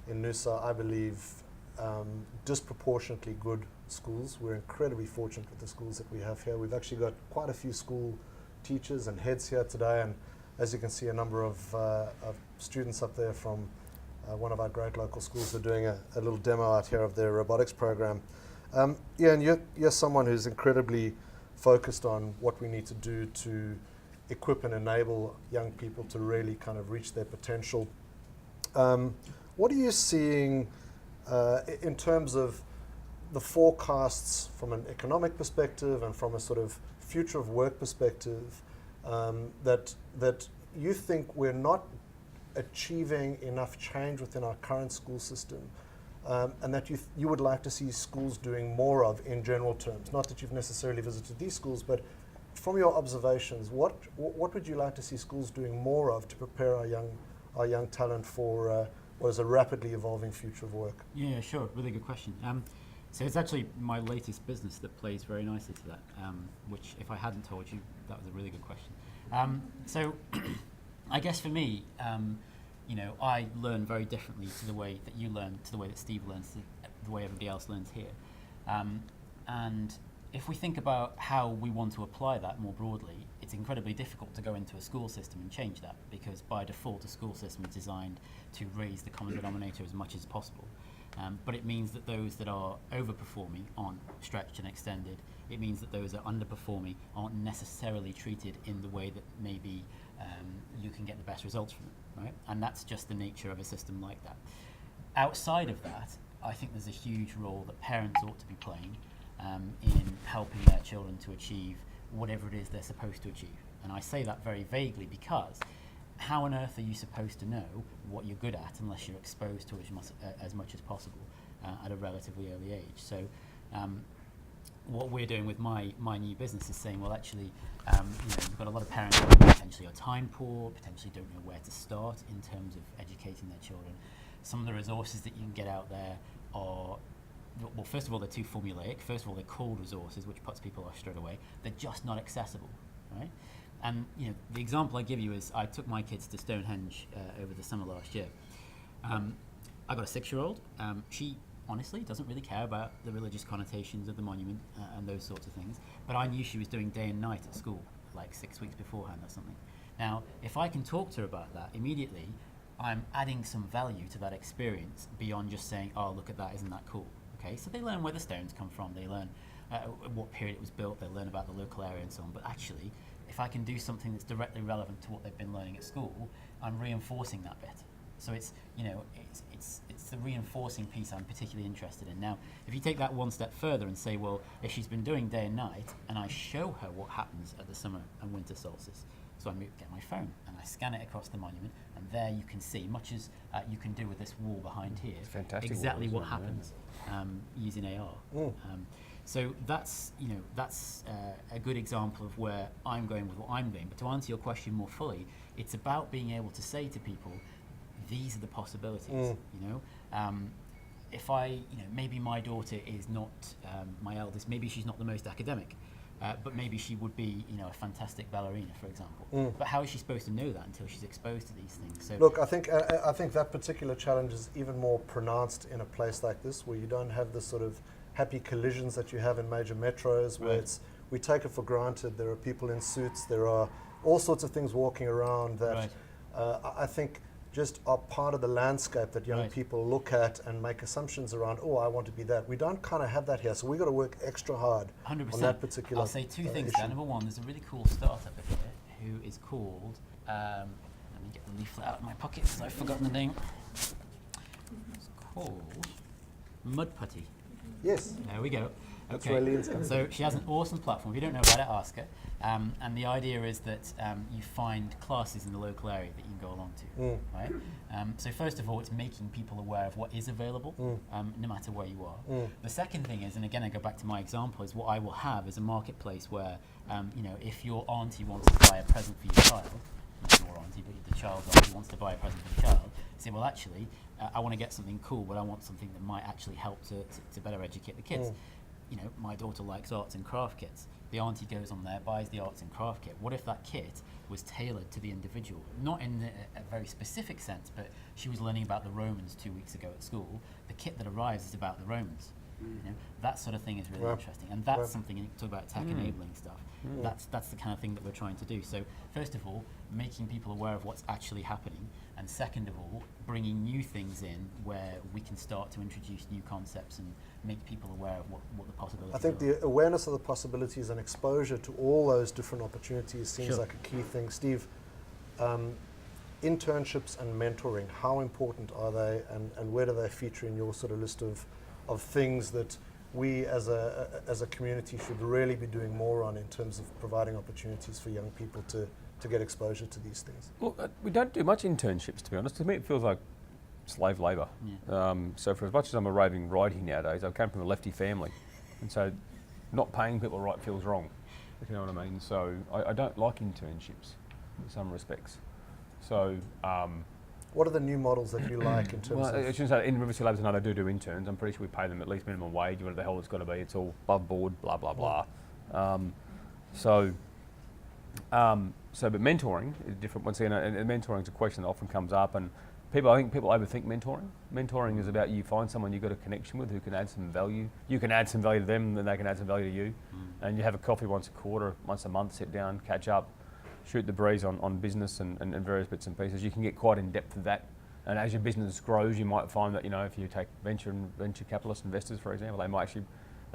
in Noosa, I believe, disproportionately good schools. We're incredibly fortunate with the schools that we have here. We've actually got quite a few school teachers and heads here today, and as you can see, a number of students up there from one of our great local schools are doing a little demo out here of their robotics program. Yeah, and you're someone who's incredibly focused on what we need to do to equip and enable young people to really kind of reach their potential. What are you seeing in terms of the forecasts from an economic perspective and from a sort of future of work perspective that you think we're not achieving enough change within our current school system, and that you would like to see schools doing more of in general terms? Not that you've necessarily visited these schools, but from your observations, what would you like to see schools doing more of to prepare our young talent for what is a rapidly evolving future of work? Yeah, sure. Really good question. So it's actually my latest business that plays very nicely to that, which if I hadn't told you, that was a really good question. So I guess for me, I learn very differently to the way that you learn, to the way that Steve learns, to the way everybody else learns here. And if we think about how we want to apply that more broadly, it's incredibly difficult to go into a school system and change that, because by default a school system is designed to raise the common denominator as much as possible. But it means that those that are overperforming aren't stretched and extended. It means that those that are underperforming aren't necessarily treated in the way that maybe you can get the best results from it, right? And that's just the nature of a system like that. Outside of that, I think there's a huge role that parents ought to be playing in helping their children to achieve whatever it is they're supposed to achieve. And I say that very vaguely because how on earth are you supposed to know what you're good at unless you're exposed to it as much as possible at a relatively early age? So what we're doing with my new business is saying, well, actually, we've got a lot of parents who potentially are time poor, potentially don't know where to start in terms of educating their children. Some of the resources that you can get out there are, well, first of all, they're too formulaic. First of all, they're called resources, which puts people off straight away. They're just not accessible, right? And the example I give you is I took my kids to Stonehenge over the summer last year. I got a 6-year-old. She honestly doesn't really care about the religious connotations of the monument and those sorts of things. But I knew she was doing day and night at school, like 6 weeks beforehand or something. Now, if I can talk to her about that immediately, I'm adding some value to that experience beyond just saying, oh, look at that, isn't that cool? Okay, so they learn where the stones come from, they learn what period it was built, they learn about the local area and so on. But actually, if I can do something that's directly relevant to what they've been learning at school, I'm reinforcing that bit. So it's the reinforcing piece I'm particularly interested in. Now, if you take that one step further and say, well, if she's been doing day and night, and I show her what happens at the summer and winter solstice, so I get my phone and I scan it across the monument, and there you can see, much as you can do with this wall behind here, exactly what happens using AR. So that's a good example of where I'm going with what I'm doing. But to answer your question more fully, it's about being able to say to people, these are the possibilities. If maybe my daughter is not my eldest, maybe she's not the most academic, but maybe she would be a fantastic ballerina, for example. But how is she supposed to know that until she's exposed to these things? So look, I think that particular challenge is even more pronounced in a place like this, where you don't have the sort of happy collisions that you have in major metros, where we take it for granted. There are people in suits, there are all sorts of things walking around that I think just are part of the landscape that young people look at and make assumptions around, oh, I want to be that. We don't kind of have that here, so we've got to work extra hard 100%. on that particular I'll say two things issue. there. Number one, there's a really cool startup here who is called, let me get the leaflet out of my pocket because I've forgotten the name. It's called Mud Putty. Yes. There we go. That's where Lean's coming So she has an awesome platform. If you don't know about it, ask her. And the idea is that you find classes in the local area that you can go along to, right? So first of all, it's making people aware of what is available, no matter where you are. The second thing is, and again I go back to my example, is what I will have is a marketplace where, if your auntie wants to buy a present for your child, not your auntie, but the child's auntie wants to buy a present for the child, say, well, actually, I want to get something cool, but I want something that might actually help to better educate the kids. You know, my daughter likes arts and craft kits. The auntie goes on there, buys the arts and craft kit. What if that kit was tailored to the individual? Not in a very specific sense, but she was learning about the Romans 2 weeks ago at school. The kit that arrives is about the Romans. You know, that sort of thing is really interesting, and that's something. You talk about tech enabling stuff. That's the kind of thing that we're trying to do. So first of all, making people aware of what's actually happening, and second of all, bringing new things in where we can start to introduce new concepts and make people aware of what the possibilities are. I think the awareness of the possibilities and exposure to all those different opportunities seems like a key thing. Steve, internships and mentoring, how important are they, and where do they feature in your sort of list of things that we as a community should really be doing more on in terms of providing opportunities for young people to get exposure to these things? Well, we don't do much internships, to be honest. To me, it feels like slave labour. So for as much as I'm a raving righty nowadays, I came from a lefty family, and so not paying people right feels wrong, if you know what I mean. So I don't like internships in some respects. So what are the new models that you like in terms I of... shouldn't say in Riverside Labs, no, they do interns. I'm pretty sure we pay them at least minimum wage, whatever the hell it's got to be. It's all above board, blah, blah, blah. But mentoring is different. Once again, and mentoring is a question that often comes up, and I think people overthink mentoring. Mentoring is about you find someone you've got a connection with who can add some value. You can add some value to them, then they can add some value to you. And you have a coffee once a quarter, once a month, sit down, catch up, shoot the breeze on business and various bits and pieces. You can get quite in depth with that. And as your business grows, you might find that, you know, if you take venture capitalist investors, for example, they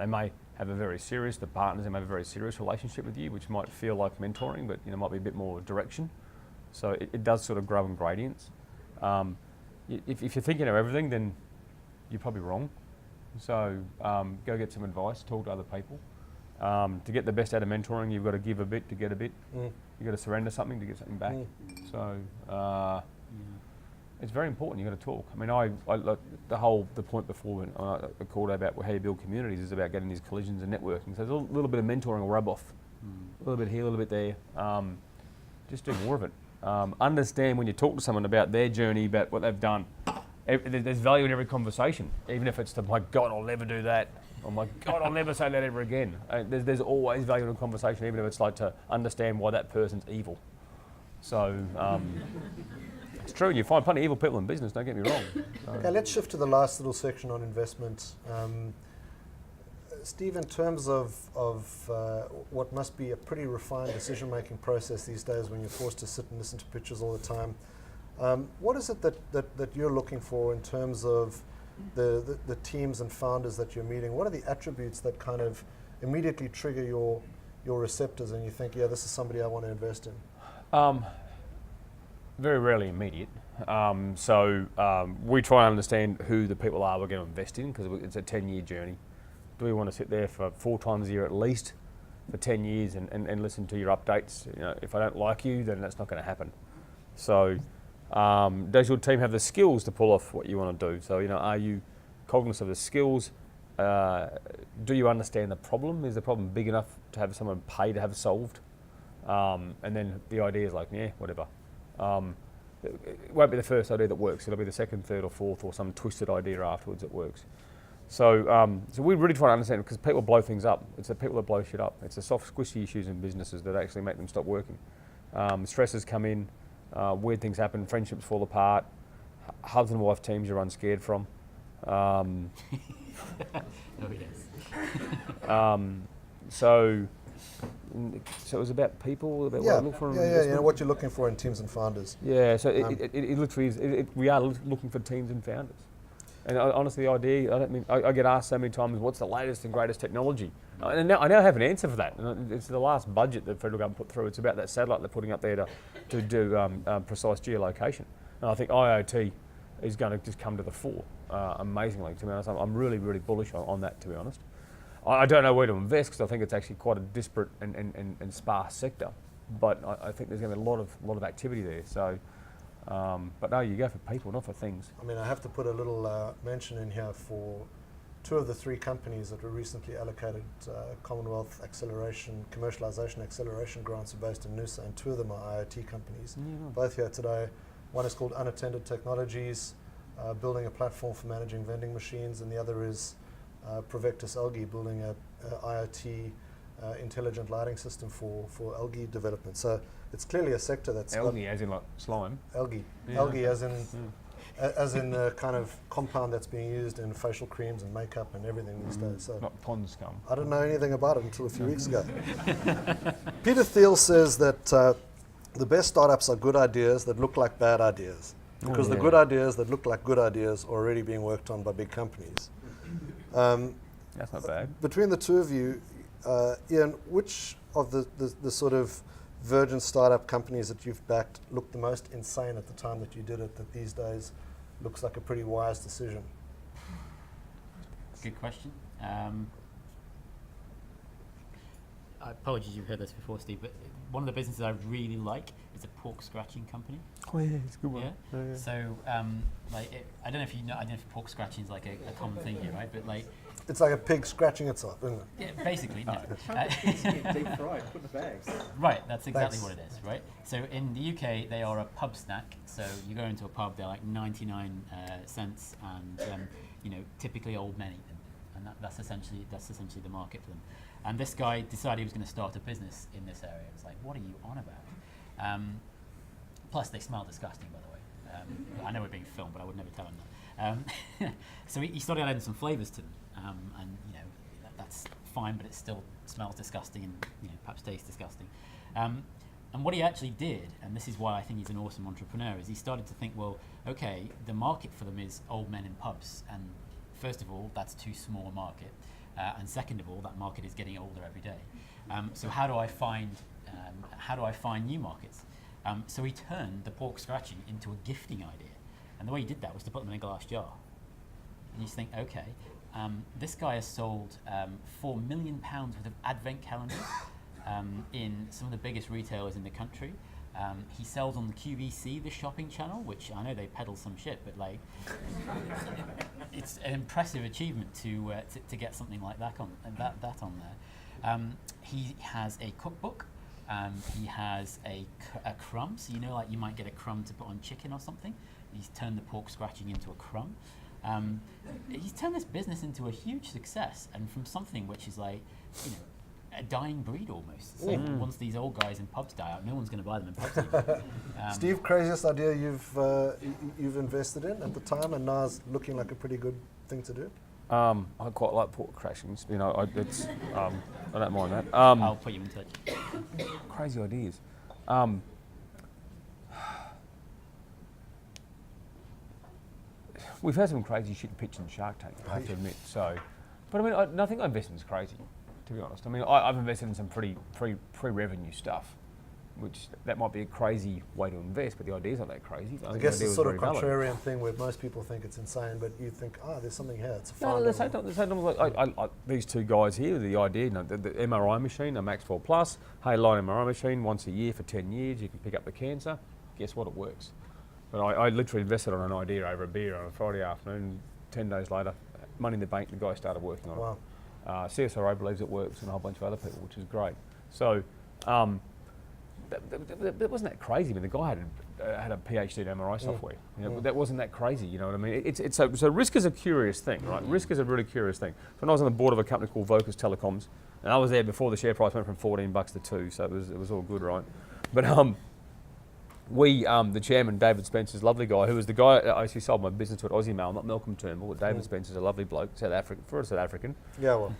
may have a very serious, the partners may have a very serious relationship with you, which might feel like mentoring, but, you know, might be a bit more direction. So it does sort of grow in gradients. If you're thinking of everything, then you're probably wrong. So go get some advice, talk to other people. To get the best out of mentoring, you've got to give a bit to get a bit. You've got to surrender something to get something back. So it's very important. You've got to talk. I mean, I like the point before when I called about how you build communities is about getting these collisions and networking. So there's a little bit of mentoring or rub off, a little bit here, a little bit there. Just do more of it. Understand when you talk to someone about their journey, about what they've done. There's value in every conversation, even if it's my God, I'll never do that. Oh my God, I'll never say that ever again. There's always value in a conversation, even if it's like to understand why that person's evil. So it's true, you find plenty of evil people in business, don't get me wrong. So. Okay, let's shift to the last little section on investment. Steve, in terms of what must be a pretty refined decision-making process these days when you're forced to sit and listen to pitches all the time, what is it that you're looking for in terms of the teams and founders that you're meeting? What are the attributes that kind of immediately trigger your receptors and you think, yeah, this is somebody I want to invest in? Very rarely immediate. We try and understand who the people are we're going to invest in, because it's a 10-year journey. Do we want to sit there for 4 times a year at least for 10 years and listen to your updates? You know, if I don't like you, then that's not going to happen. So does your team have the skills to pull off what you want to do? So, you know, are you cognizant of the skills? Do you understand the problem? Is the problem big enough to have someone pay to have solved? And then the idea is like, yeah, whatever. It won't be the first idea that works. It'll be the second, third, or fourth, or some twisted idea afterwards that works. So we really try to understand, because people blow things up. It's the people that blow shit up. It's the soft, squishy issues in businesses that actually make them stop working. Stresses come in, weird things happen, friendships fall apart, husband and wife teams you're unscared from. Oh yes. So it was about people, about what I look for. You know, what you're looking for in teams and founders. Yeah, so it literally is, we are looking for teams and founders. And honestly, the idea, I get asked so many times, what's the latest and greatest technology? And I now have an answer for that. And it's the last budget that the federal government put through. It's about that satellite they're putting up there to do precise geolocation. And I think IoT is going to just come to the fore, amazingly. To be honest, I'm really, really bullish on that, to be honest. I don't know where to invest, because I think it's actually quite a disparate and sparse sector. But I think there's going to be a lot of activity there. So. But no, you go for people, not for things. I mean, I have to put a little mention in here for 2 of the 3 companies that were recently allocated Commonwealth Commercialisation Acceleration grants are based in Noosa, and 2 of them are IoT companies. Yeah. Both here today. One is called Unattended Technologies, building a platform for managing vending machines, and the other is Provectus Algae, building a IoT intelligent lighting system for algae development. So it's clearly a sector that's Algae, as in like slime. algae, Yeah. algae as in the kind of compound that's being used in facial creams and makeup and everything these days. So Not pond scum. I didn't know anything about it until a few weeks ago. Peter Thiel says that the best startups are good ideas that look like bad ideas, because the good ideas that look like good ideas are already being worked on by big companies. That's not bad. Between the two of you, Ian, which of the sort of virgin startup companies that you've backed looked the most insane at the time that you did it, that these days looks like a pretty wise decision? Good question. Apologies, you've heard this before, Steve, but one of the businesses I really like is a pork scratching company. Oh yeah, it's a good one. Yeah. Oh, yeah. So, I don't know if you know. I don't know if pork scratching is like a common thing here, right? But like, It's like a pig scratching itself, isn't it? yeah, basically, no. Deep fried, put in the bags. Right, that's exactly Thanks. what it is, right? So in the UK, they are a pub snack. So you go into a pub, they're like 99 cents, and typically old men eat them, and that's essentially the market for them. And this guy decided he was going to start a business in this area. It was like, what are you on about? Plus, they smell disgusting, by the way. I know we're being filmed, but I would never tell him that. So he started adding some flavours to them, and that's fine, but it still smells disgusting and perhaps tastes disgusting. And what he actually did, and this is why I think he's an awesome entrepreneur, is he started to think, well, okay, the market for them is old men in pubs, and first of all, that's too small a market, and second of all, that market is getting older every day. So how do I find new markets? So he turned the pork scratching into a gifting idea, and the way he did that was to put them in a glass jar. And you just think, okay, this guy has sold £4 million worth of advent calendars in some of the biggest retailers in the country. He sells on the QVC, the shopping channel, which I know they peddle some shit, but like, it's an impressive achievement to get something like that on there. He has a cookbook. He has a crumb, so like you might get a crumb to put on chicken or something. He's turned the pork scratching into a crumb. He's turned this business into a huge success, and from something which is like, a dying breed almost. So once these old guys in pubs die out, no one's going to buy them in pubs anymore. Steve, craziest idea you've invested in at the time, and now is looking like a pretty good thing to do? I quite like pork crashings. I don't mind that. I'll put you in touch. Crazy ideas. We've had some crazy shit pitched in Shark Tank, I have to admit. So, but I mean, I think investing's crazy, to be honest. I mean, I've invested in some pretty pre-revenue stuff, which that might be a crazy way to invest, but the idea's not that crazy. I guess it's sort of contrarian thing where most people think it's insane, but you think, there's something here. It's a No, the same time, like these two guys here, the idea, the MRI machine, a Max 4 Plus, Line MRI machine, once a year for 10 years, you can pick up the cancer. Guess what? It works. But I literally invested on an idea over a beer on a Friday afternoon. 10 days later, money in the bank, the guy started working on it. Wow. CSRO believes it works, and a whole bunch of other people, which is great. So, that wasn't that crazy. I mean, the guy had a PhD in MRI software. But that wasn't that crazy. You know what I mean? So risk is a curious thing, right? Risk is a really curious thing. So when I was on the board of a company called Vocus Telecoms, and I was there before the share price went from $14 to $2, so it was all good, right? But the chairman, David Spencer's a lovely guy, who was the guy I actually sold my business to at Aussie Mail, not Malcolm Turnbull, but David Spencer's a lovely bloke, South African, for a South African. Yeah, well.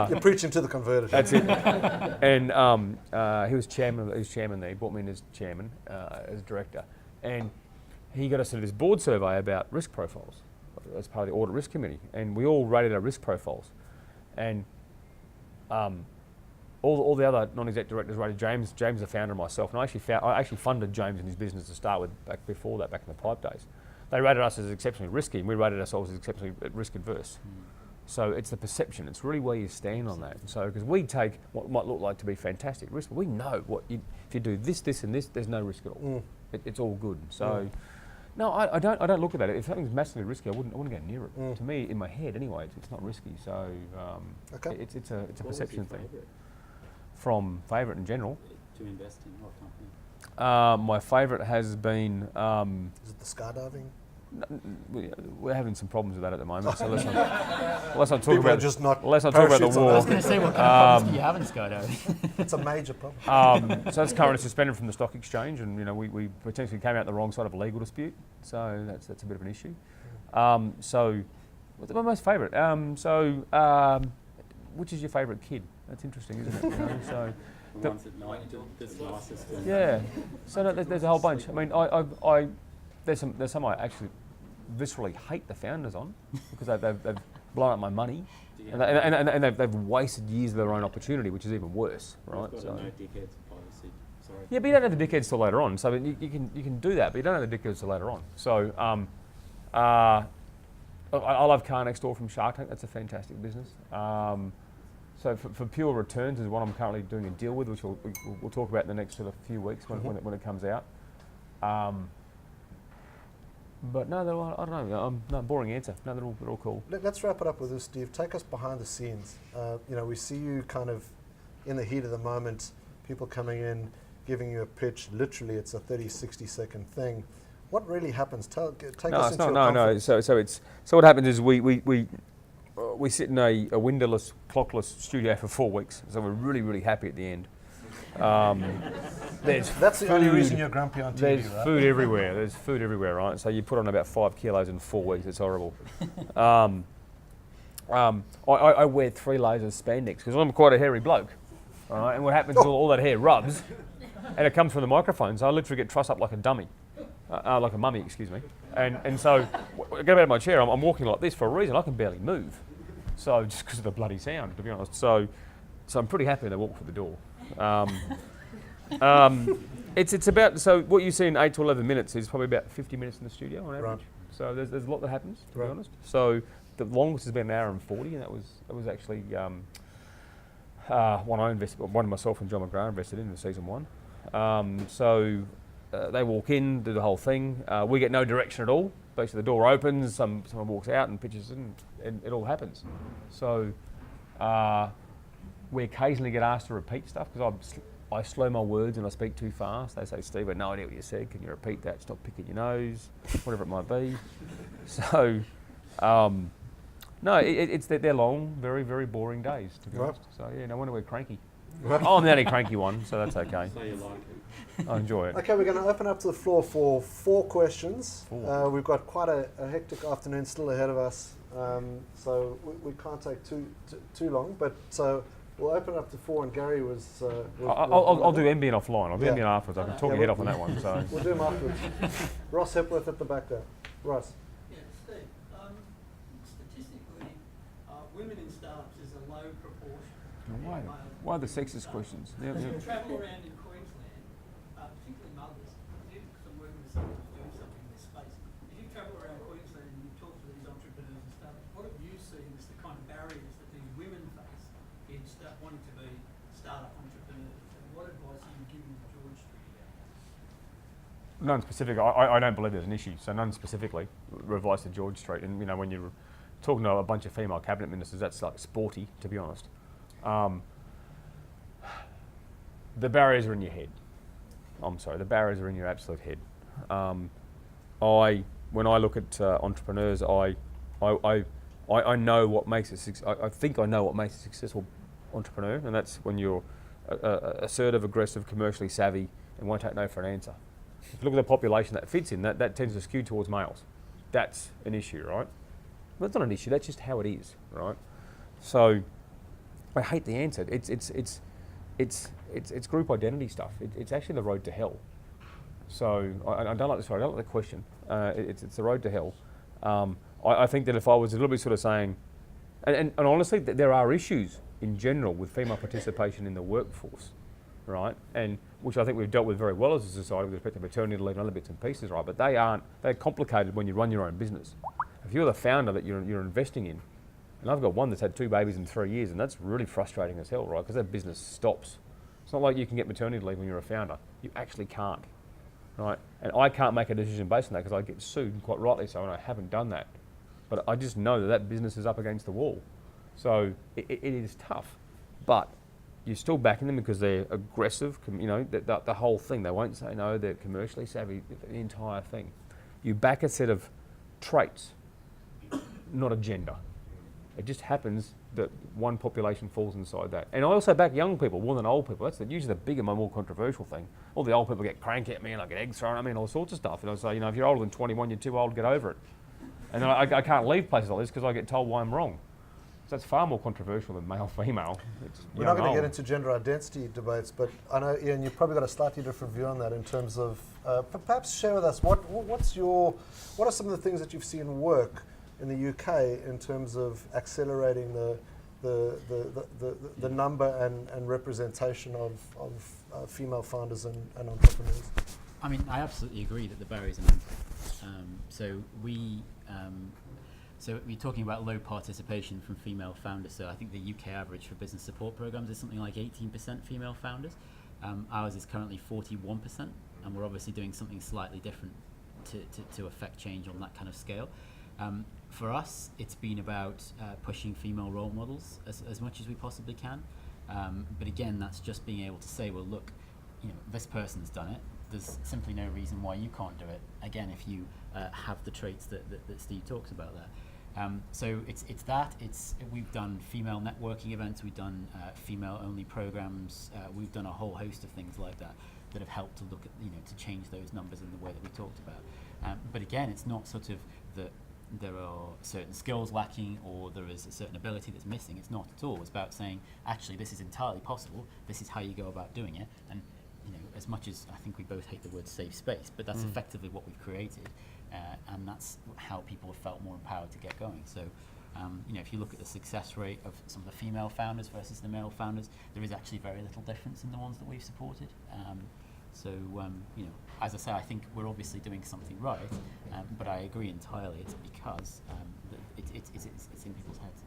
You're preaching to the converted. That's it. And he was chairman there. He brought me in as chairman, as director. And he got us to this board survey about risk profiles as part of the audit risk committee. And we all rated our risk profiles. And all the other non-exec directors rated James, the founder, and myself. And I actually funded James in his business to start with back before that, back in the pipe days. They rated us as exceptionally risky, and we rated ourselves as exceptionally risk adverse. So it's the perception. It's really where you stand on that. So because we take what might look like to be fantastic risk, but we know if you do this, and this, there's no risk at all. It's all good. So no, I don't look at that. If something's massively risky, I wouldn't go near it. To me, in my head anyway, it's not risky. So it's a perception thing. From favourite in general. To invest in what company? My favourite has been. Is it the skydiving? We're having some problems with that at the moment, so let's not talk People about are just not let's not talk about the parachutes on war. I was going to say, what kind of problems do you have in skydiving? It's a major problem. So it's currently suspended from the stock exchange, and we potentially came out the wrong side of a legal dispute, so that's a bit of an issue. So, what's my most favourite? Which is your favourite kid? That's interesting, isn't it? So, The ones at night, the nicest. yeah. So no, there's a whole bunch. I mean, there's some I actually viscerally hate the founders on because they've blown up my money, and they've wasted years of their own opportunity, which is even worse, right? We've got a no dickheads policy. Sorry. Yeah, but you don't have the dickheads till later on. So you can do that, but you don't have the dickheads till later on. So I love Car Next Door from Shark Tank. That's a fantastic business. So for pure returns is what I'm currently doing a deal with, which we'll talk about in the next sort of few weeks when it comes out. But no, I don't know. No, boring answer. No, they're all cool. Let's wrap it up with this, Steve. Take us behind the scenes. We see you kind of in the heat of the moment, people coming in, giving you a pitch. Literally, it's a 30, 60-second thing. What really happens? Take us into your comfort. So what happens is we sit in a windowless, clockless studio for 4 weeks. So we're really, really happy at the end. That's the only reason you're grumpy on TV, There's right? food everywhere. There's food everywhere, right? So you put on about 5 kilos in 4 weeks. It's horrible. I wear 3 layers of spandex because I'm quite a hairy bloke. All right? And what happens is all that hair rubs, and it comes from the microphone. So I literally get trussed up like a dummy, like a mummy, excuse me. And so I get out of my chair. I'm walking like this for a reason. I can barely move. So just because of the bloody sound, to be honest. So I'm pretty happy when they walk through the door. It's about, so what you see in 8 to 11 minutes is probably about 50 minutes in the studio on average. Right. So there's a lot that happens, to Right. be honest. So the longest has been an hour and 40, and that was actually one myself and John McGrath invested in season 1. They walk in, do the whole thing. We get no direction at all. Basically, the door opens, someone walks out and pitches in, and it all happens. So we occasionally get asked to repeat stuff because I slow my words and I speak too fast. They say, Steve, I had no idea what you said. Can you repeat that? Stop picking your nose, whatever it might be. So, they're long, very, very boring days, to be Right. honest. So, yeah, no wonder we're cranky. Right. I'm the only cranky one, so that's okay. So you like it. I enjoy it. Okay, we're going to open up to the floor for 4 questions. 4. We've got quite a hectic afternoon still ahead of us, so we can't take too long. But so we'll open up to 4, and Gary was. I'll do NBN offline. I'll do Yeah. NBN afterwards. I can talk Yeah, your head off on that one. So. We'll do him afterwards. Ross Hepworth at the back there. Ross. Yeah, Steve, statistically, women in startups is a low proportion. Why the sexist questions? Yeah, As yeah. you travel around in Queensland, particularly mothers, because I'm working with someone who's doing something in this space, if you travel around Queensland and you talk to these entrepreneurs and startups, what have you seen as the kind of barriers that these women face in wanting to be startup entrepreneurs? And what advice are you giving to George Street about that? None specific. I don't believe there's an issue. So none specifically. Advice to George Street. And when you're talking to a bunch of female cabinet ministers, that's like sporty, to be honest. The barriers are in your head. I'm sorry, the barriers are in your absolute head. When I look at entrepreneurs, I know what makes I think I know what makes a successful entrepreneur, and that's when you're assertive, aggressive, commercially savvy, and won't take no for an answer. If you look at the population that fits in, that tends to skew towards males. That's an issue, right? Well, that's not an issue. That's just how it is, right? So I hate the answer. It's group identity stuff. It's actually the road to hell. So I don't like this. I don't like the question. It's the road to hell. I think that if I was a little bit sort of saying, and honestly, there are issues in general with female participation in the workforce, right? And which I think we've dealt with very well as a society with respect to maternity leave and other bits and pieces, right? But they're complicated when you run your own business. If you're the founder that you're investing in, and I've got one that's had 2 babies in 3 years, and that's really frustrating as hell, right? Because that business stops. It's not like you can get maternity leave when you're a founder. You actually can't, right? And I can't make a decision based on that because I get sued, and quite rightly so, and I haven't done that. But I just know that business is up against the wall. So it is tough. But you're still backing them because they're aggressive, the whole thing. They won't say no, they're commercially savvy, the entire thing. You back a set of traits, not a gender. It just happens that one population falls inside that. And I also back young people more than old people. That's usually the bigger, more controversial thing. All the old people get cranky at me and I get eggs thrown at me and all sorts of stuff. And I say, if you're older than 21, you're too old, get over it. And then I can't leave places like this because I get told why I'm wrong. So that's far more controversial than male-female. We're not going to get into gender identity debates, but I know, Ian, you've probably got a slightly different view on that in terms of, perhaps share with us, what are some of the things that you've seen work in the UK in terms of accelerating the number and representation of female founders and entrepreneurs? I mean, I absolutely agree that the barriers are massive. So we're talking about low participation from female founders. So I think the UK average for business support programs is something like 18% female founders. Ours is currently 41%, and we're obviously doing something slightly different to affect change on that kind of scale. For us, it's been about pushing female role models as much as we possibly can. But again, that's just being able to say, well, look, this person's done it. There's simply no reason why you can't do it. Again, if you have the traits that Steve talks about there. So it's that. We've done female networking events. We've done female-only programs. We've done a whole host of things like that have helped to look at to change those numbers in the way that we talked about. But again, it's not sort of that there are certain skills lacking or there is a certain ability that's missing. It's not at all. It's about saying, actually, this is entirely possible. This is how you go about doing it. And as much as I think we both hate the word safe space, but that's effectively what we've created, and that's how people have felt more empowered to get going. So, if you look at the success rate of some of the female founders versus the male founders, there is actually very little difference in the ones that we've supported. As I say, I think we're obviously doing something right, but I agree entirely. It's because it's in people's heads.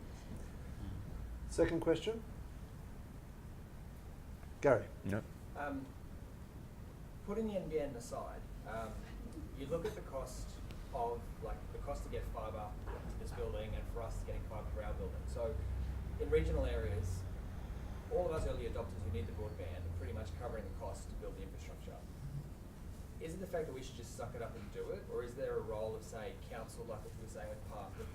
Second question, Gary. Yep. Putting the NBN aside, you look at the cost of the cost to get fibre to this building and for us getting fibre for our building. So in regional areas, all of us early adopters who need the broadband are pretty much covering the cost to build the infrastructure. Is it the fact that we should just suck it up and do it, or is there a role of, say, council, like what we were saying with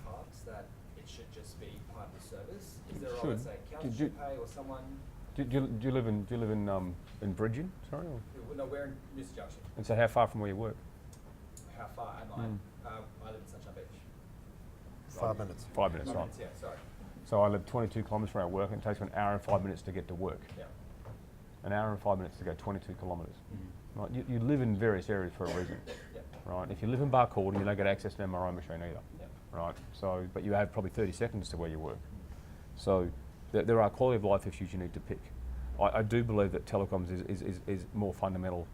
parks, that it should just be part of the service? Is there a role of, say, council should pay or someone? Do you live in Peregian? Sorry. Or? No, we're in Noosa Junction. And so, how far from where you work? How far am I? I live in Sunshine Beach. 5 minutes. 5 minutes, right? Yeah, sorry. So I live 22 kilometres from our work, and it takes me an hour and 5 minutes to get to work. Yeah. An hour and 5 minutes to go 22 kilometres. Right? You live in various areas for a reason. Yeah. Right? If you live in Barcaldine, you don't get access to an MRI machine either. Yeah. Right? So, but you have probably 30 seconds to where you work. So there are quality of life issues you need to pick. I do believe that telecoms is more fundamentally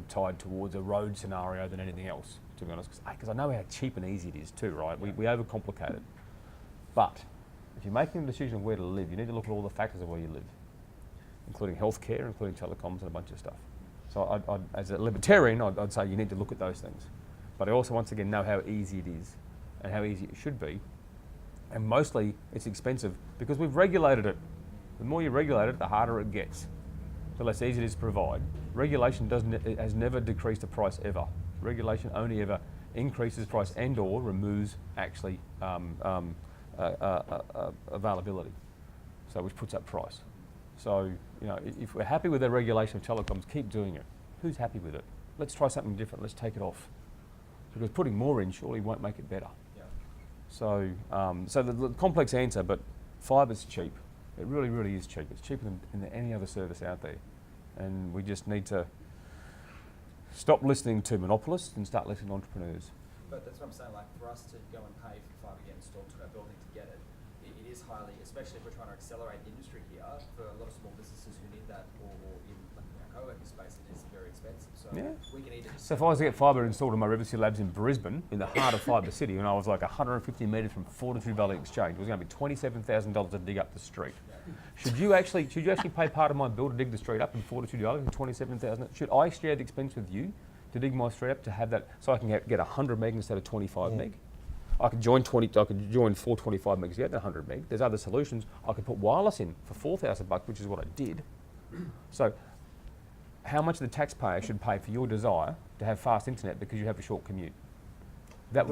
tied towards a road scenario than anything else, to be honest, because I know how cheap and easy it is too, right? We overcomplicate it. But if you're making a decision where to live, you need to look at all the factors of where you live, including healthcare, including telecoms and a bunch of stuff. So as a libertarian, I'd say you need to look at those things. But I also, once again, know how easy it is and how easy it should be. And mostly it's expensive because we've regulated it. The more you regulate it, the harder it gets. The less easy it is to provide. Regulation has never decreased the price ever. Regulation only ever increases price and/or removes actually availability. So which puts up price. So if we're happy with the regulation of telecoms, keep doing it. Who's happy with it? Let's try something different. Let's take it off. Because putting more in surely won't make it better. Yeah. So the complex answer, but fiber's cheap. It really, really is cheap. It's cheaper than any other service out there. And we just need to stop listening to monopolists and start listening to entrepreneurs. But that's what I'm saying, for us to go and pay for fibre to get installed to our building to get it, it is highly, especially if we're trying to accelerate the industry here, for a lot of small businesses who need that, or in our co-working space, it is very expensive. So we can either just... So if I was to get fibre installed in my Riverside Labs in Brisbane, in the heart of Fibre City, and I was like 150 metres from Fortitude Valley Exchange, it was going to be $27,000 to dig up the street. Yeah. Should you actually pay part of my bill to dig the street up in Fortitude Valley for $27,000? Should I share the expense with you to dig my street up to have that, so I can get 100 meg instead of 25 meg? I could join 425 megs to get 100 meg. There's other solutions. I could put wireless in for $4,000, which is what I did. So, how much the taxpayer should pay for your desire to have fast internet because you have a short commute? That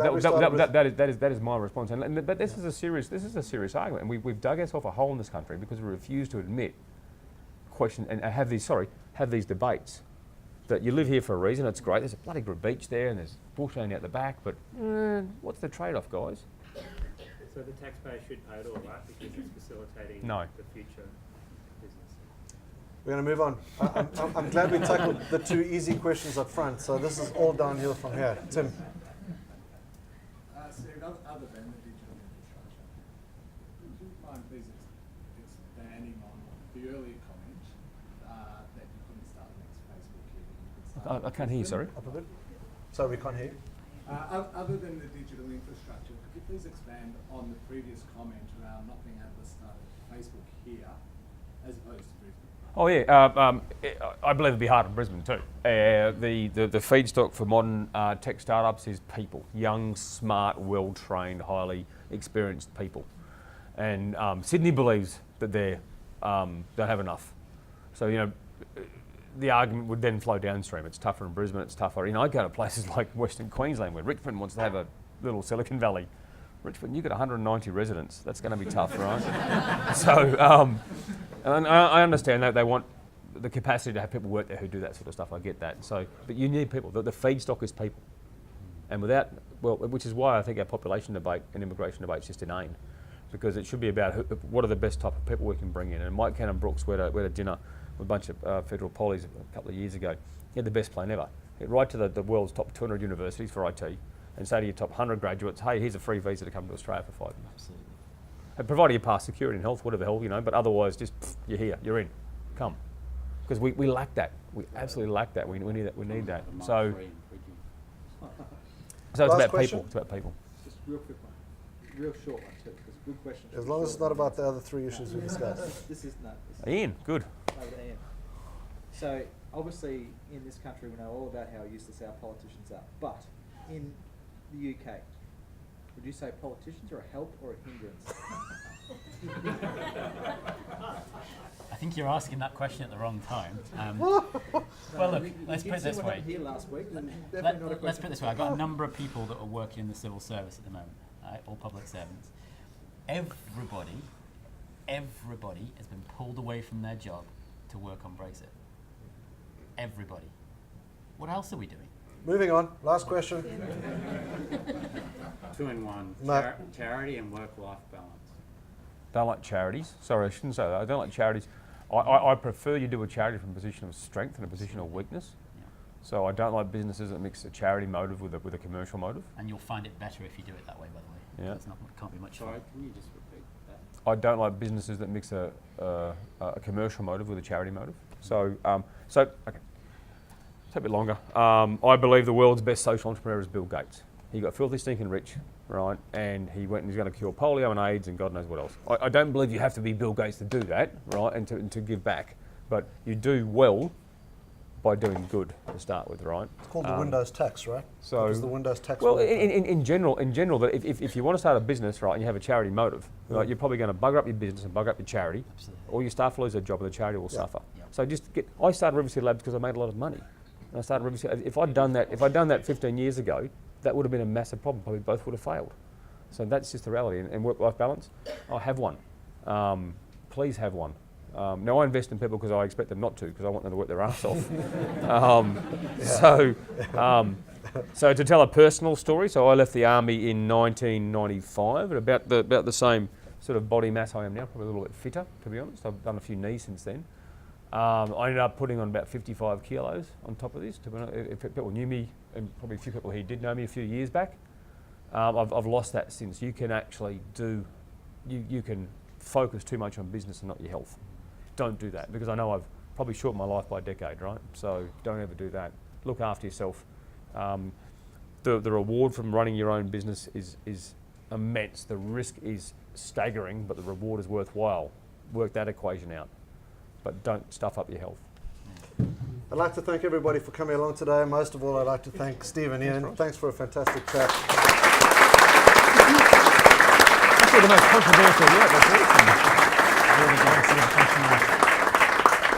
is my response. But this is a serious argument, and we've dug ourselves a hole in this country because we refuse to admit, question, and have these debates. That you live here for a reason, it's great. There's a bloody good beach there, and there's bushland out the back. But what's the trade-off, guys? So the taxpayer should pay it all, right? Because it's facilitating No. the future business. We're going to move on. I'm glad we tackled the two easy questions up front. So this is all downhill from here. Tim. Steve, other than the digital infrastructure, would you mind please expanding on the earlier comment that you couldn't start the next Facebook here, but you could start I can't hear you, sorry. Up a bit. Sorry, we can't hear you. Other than the digital infrastructure, could you please expand on the previous comment around not being able to start Facebook here as opposed to Brisbane? Oh yeah, I believe it'd be hard in Brisbane too. The feedstock for modern tech startups is people, young, smart, well-trained, highly experienced people, and Sydney believes that they don't have enough. So the argument would then flow downstream. It's tougher in Brisbane. It's tougher. I go to places like Western Queensland where Richmond wants to have a little Silicon Valley. Richmond, you've got 190 residents. That's going to be tough, right? So. And I understand that they want the capacity to have people work there who do that sort of stuff. I get that. So, but you need people. The feedstock is people, and without, which is why I think our population debate and immigration debate is just inane, because it should be about what are the best type of people we can bring in. And Mike Cannon-Brooks went to dinner with a bunch of federal pollies a couple of years ago. He had the best plan ever. He'd write to the world's top 200 universities for IT and say to your top 100 graduates, hey, here's a free visa to come to Australia for 5 years. Absolutely. And provided you pass security and health, whatever the hell, but otherwise just you're here, you're in, come. Because we lack that. We absolutely lack that. We need that. We need that. So it's Last about question? people. It's about people. Just real quick one, real short one too, because good question. As long as it's not about the other three issues we discussed. This is Ian, good. over to Ian. So obviously in this country we know all about how useless our politicians are, but in the UK, would you say politicians are a help or a hindrance? I think you're asking that question at the wrong time. Well, look, let's put it this way. Here last week, and definitely not a Let's question. put it this way. I've got a number of people that are working in the civil service at the moment, right? All public servants. Everybody has been pulled away from their job to work on Brexit. Everybody. What else are we doing? Moving on. Last question. 2 in 1. No. Charity and work-life balance. Don't like charities. Sorry, I shouldn't say that. I don't like charities. I prefer you do a charity from a position of strength and a position of weakness. Yeah. So I don't like businesses that mix a charity motive with a commercial motive. And you'll find it better if you do it that way, by the way. Yeah. It's not, can't be much Sorry, fun. can you just repeat that? I don't like businesses that mix a commercial motive with a charity motive. So okay. It's a bit longer. I believe the world's best social entrepreneur is Bill Gates. He got filthy stinking rich, right? And he went and he's going to cure polio and AIDS and God knows what else. I don't believe you have to be Bill Gates to do that, right? And to give back. But you do well by doing good to start with, right? It's called the Windows tax, right? So Because the Windows tax. well, will- in general, that if you want to start a business, right, and you have a charity motive, right, you're probably going to bugger up your business and bugger up your charity. Absolutely. Or your staff will lose their job and the charity will suffer. Yeah. So I started Riverside Labs because I made a lot of money. And I started Riverside. If I'd done that 15 years ago, that would have been a massive problem. Probably both would have failed. So that's just the reality. And work-life balance, I have one. Please have one. Now I invest in people because I expect them not to, because I want them to work their arse off. So to tell a personal story, so I left the army in 1995 at about the same sort of body mass I am now, probably a little bit fitter, to be honest. I've done a few knees since then. I ended up putting on about 55 kilos on top of this. To be honest, if people knew me, and probably a few people here did know me a few years back, I've lost that since. You can actually you can focus too much on business and not your health. Don't do that, because I know I've probably shortened my life by a decade, right? So don't ever do that. Look after yourself. The reward from running your own business is immense. The risk is staggering, but the reward is worthwhile. Work that equation out. But don't stuff up your health. I'd like to thank everybody for coming along today. Most of all, I'd like to thank Steve and Ian. Thanks for a fantastic chat. Actually, the most controversial yet. That's awesome.